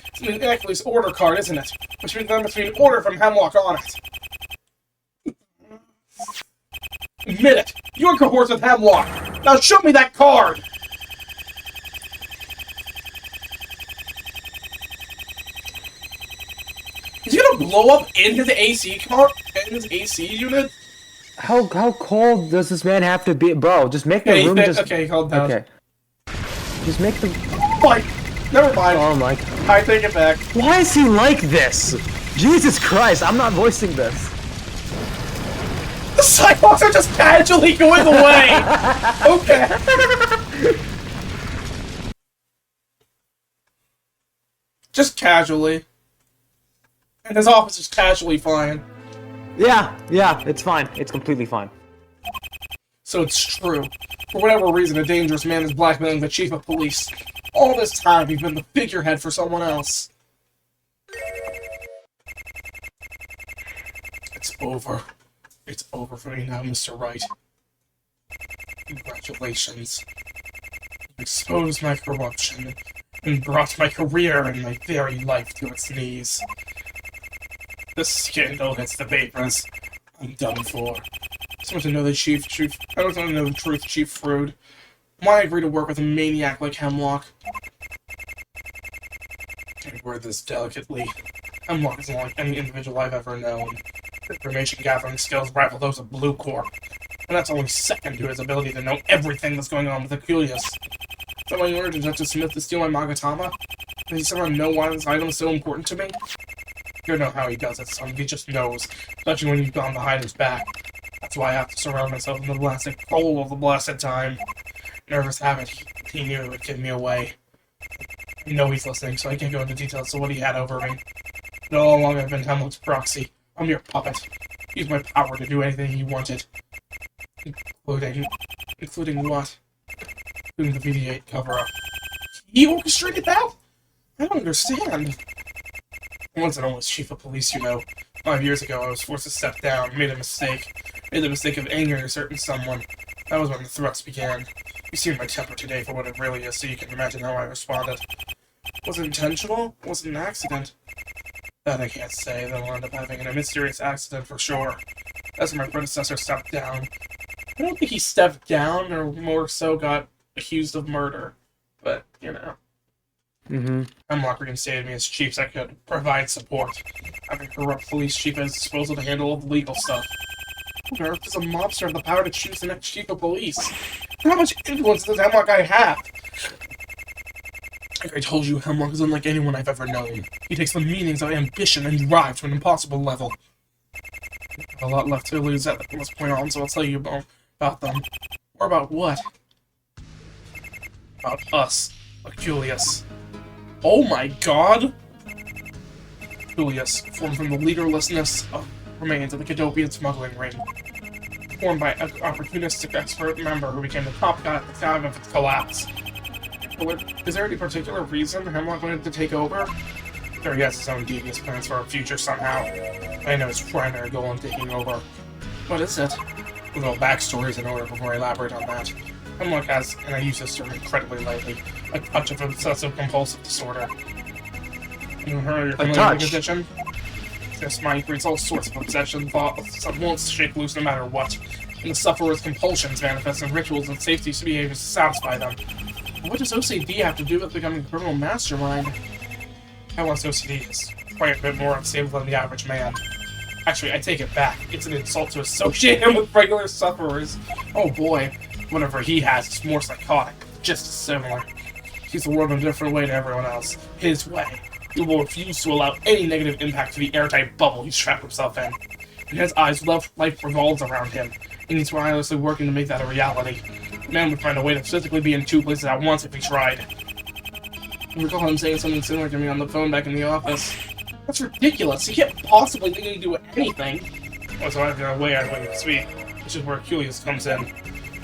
It's an Achilles order card, isn't it? Which means there must be an order from Hemlock on it. Admit it! You're in cohorts with Hemlock! Now show me that card! Is he gonna blow up into the AC car? In his AC unit? How cold does this man have to be? Bro, just make the room just... Okay, calm down. Okay. Just make the... Fine! Never mind. Oh my god. I take it back. Why is he like this? Jesus Christ, I'm not voicing this. The sidewalks are just casually going away! Okay. Just casually. And his office is casually fine. Yeah, it's fine. It's completely fine. So it's true. For whatever reason, a dangerous man is blackmailing the chief of police. All this time, you've been the figurehead for someone else. It's over. It's over for me now, Mr. Wright. Congratulations. You exposed my corruption and brought my career and my very life to its knees. The scandal hits the papers. I'm done for. I just want to know the I don't want to know the truth, Chief Frood. Why agree to work with a maniac like Hemlock? I word this delicately. Hemlock isn't like any individual I've ever known. Information gathering skills rival those of Blue Corp. And that's only second to his ability to know everything that's going on with Aculeus. So I ordered Detective Smith to steal my Magatama? Does he somehow know why this item is so important to me? You don't know how he does it, son. He just knows. Especially when you've gone behind his back. That's why I have to surround myself in the blasted cold of the blasted time. Nervous habit. He knew it would give me away. I know he's listening, so I can't go into details of what he had over me. But all along I've been Hemlock's proxy. I'm your puppet. Use my power to do anything he wanted. Including what? Including the VD8 cover-up. He orchestrated that? I don't understand. Once and almost chief of police, you know. 5 years ago, I was forced to step down, made a mistake. Made the mistake of angering a certain someone. That was when the threats began. You see my temper today for what it really is, so you can imagine how I responded. Was it intentional? Was it an accident? That I can't say. They'll end up having a mysterious accident for sure. That's when my predecessor stepped down. I don't think he stepped down, or more so got accused of murder. But, you know. Hemlock reinstated me as chief so I could provide support. Having a corrupt police chief at his disposal to handle all the legal stuff. Who on earth does a mobster have the power to choose the next chief of police? How much influence does Hemlock guy have? Like I told you, Hemlock is unlike anyone I've ever known. He takes the meanings of ambition and drive to an impossible level. I have a lot left to lose at this point on, so I'll tell you about them. Or about what? About us. Aculeus. Oh my god! Aculeus, formed from the leaderlessness of remains of the Cadopian smuggling ring. Formed by an opportunistic expert member who became the top guy at the time of its collapse. Is there any particular reason Hemlock wanted to take over? Or he has his own devious plans for our future somehow. I know his primary goal in taking over. What is it? A little backstory is in order before I elaborate on that. Hemlock has, and I use this term incredibly lightly, a touch of obsessive-compulsive disorder. You heard of your condition? This mind creates all sorts of obsession thoughts that won't shake loose no matter what. And the sufferer's compulsions manifest in rituals and safety behaviors to satisfy them. But what does OCD have to do with becoming a criminal mastermind? Hemlock's OCD is quite a bit more unstable than the average man. Actually, I take it back. It's an insult to associate him with regular sufferers. Oh boy, whatever he has is more psychotic, just as similar. He's the world in a different way to everyone else. His way. He will refuse to allow any negative impact to the airtight bubble he's trapped himself in. In his eyes, life revolves around him, and he's tirelessly working to make that a reality. The man would find a way to physically be in two places at once if he tried. I recall him saying something similar to me on the phone back in the office. That's ridiculous. He can't possibly think he can do anything. Well, so I've got a way out of what you speak, which is where Aculius comes in.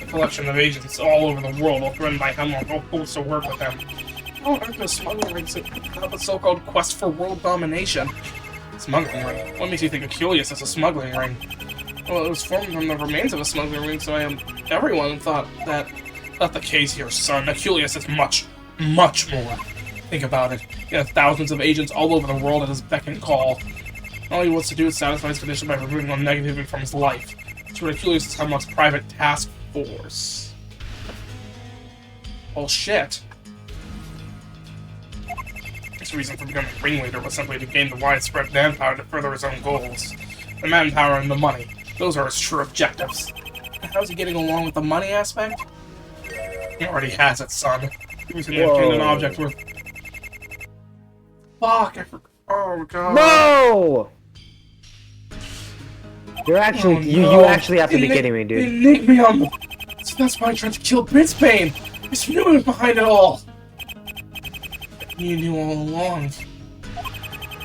A collection of agents all over the world, all threatened by Hemlock, all forced to work with him. Oh, aren't those smuggling rings have a so-called quest for world domination? Smuggling ring? What makes you think Aculius is a smuggling ring? Well, it was formed from the remains of a smuggling ring, so everyone thought that... Not the case here, son. Aculius is much, much more. Think about it. He has thousands of agents all over the world at his beck and call. All he wants to do is satisfy his condition by removing all negativity from his life. It's what Aculius is Hemlock's private task force. Well, shit. His reason for becoming ringleader was simply to gain the widespread manpower to further his own goals. The manpower and the money. Those are his true objectives. How's he getting along with the money aspect? He already has it, son. He recently obtained an object worth... Fuck, oh god. No! You're actually, you actually have to be kidding me, dude. He nicked me on the... So that's why I tried to kill Bitsbane! I just knew he was behind it all! You knew all along.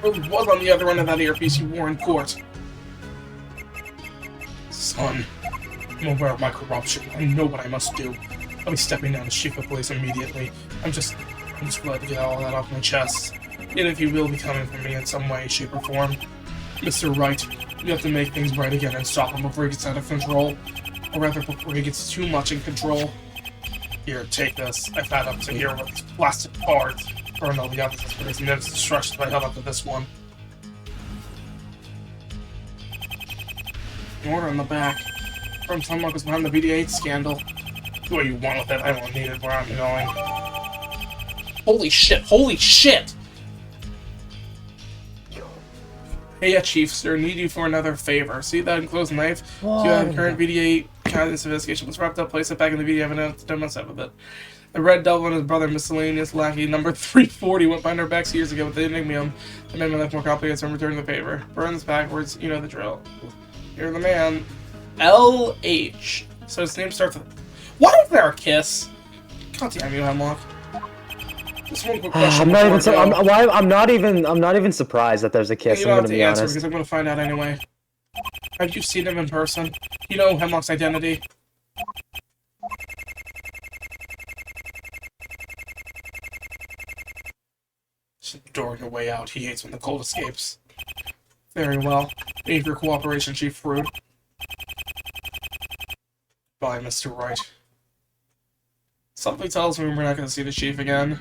Really was on the other end of that earpiece you wore in court. Son, I'm aware of my corruption. I know what I must do. I'll be stepping down as chief of police immediately. I'm just glad to get all that off my chest. Yet if you will be coming for me in some way, shape, or form. Mr. Wright, you have to make things right again and stop him before he gets out of control. Or rather, before he gets too much in control. Here, take this. I've had up to here with this plastic card. Burned all the others, but his nerves destruction, but I held up to this one. An order in the back. From someone was behind the BD-8 scandal. Do what you want with it, I won't need it where I'm going. Holy shit, holy shit! Hey, yeah, Chief, sir, need you for another favor. See that enclosed knife? What? You have current BD-8 this investigation was wrapped up, place it back in the BD evidence, don't mess up with it. The Red Devil and his brother, miscellaneous lackey number 340, went behind our backs years ago with the enigmium. They made my life more complicated, so I'm returning the favor. Burns backwards, you know the drill. You're the man. LH. So his name starts with... What if they're a kiss? God damn you, Hemlock. Just one quick question. I'm not even surprised that there's a kiss. You don't I'm have gonna to be answer honest. because I'm gonna find out anyway. Have you seen him in person? You know Hemlock's identity. Just enduring your way out. He hates when the cold escapes. Very well. Need your cooperation, Chief Fruit. Bye, Mr. Wright. Something tells me we're not gonna see the Chief again.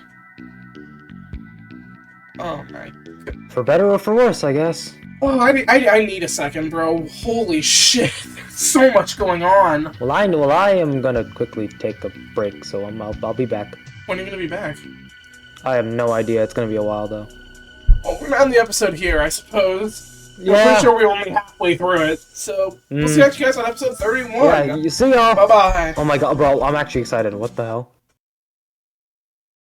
Oh my god. For better or for worse, I guess. Oh, I need a second, bro. Holy shit. There's so much going on. Well, I am gonna quickly take a break, so I'll be back. When are you gonna be back? I have no idea. It's gonna be a while, though. Well, we're not in the episode here, I suppose. Yeah. I'm pretty sure we're only halfway through it, so we'll see you guys on episode 31. Yeah, you see y'all. Bye-bye. Oh my god, bro, I'm actually excited. What the hell?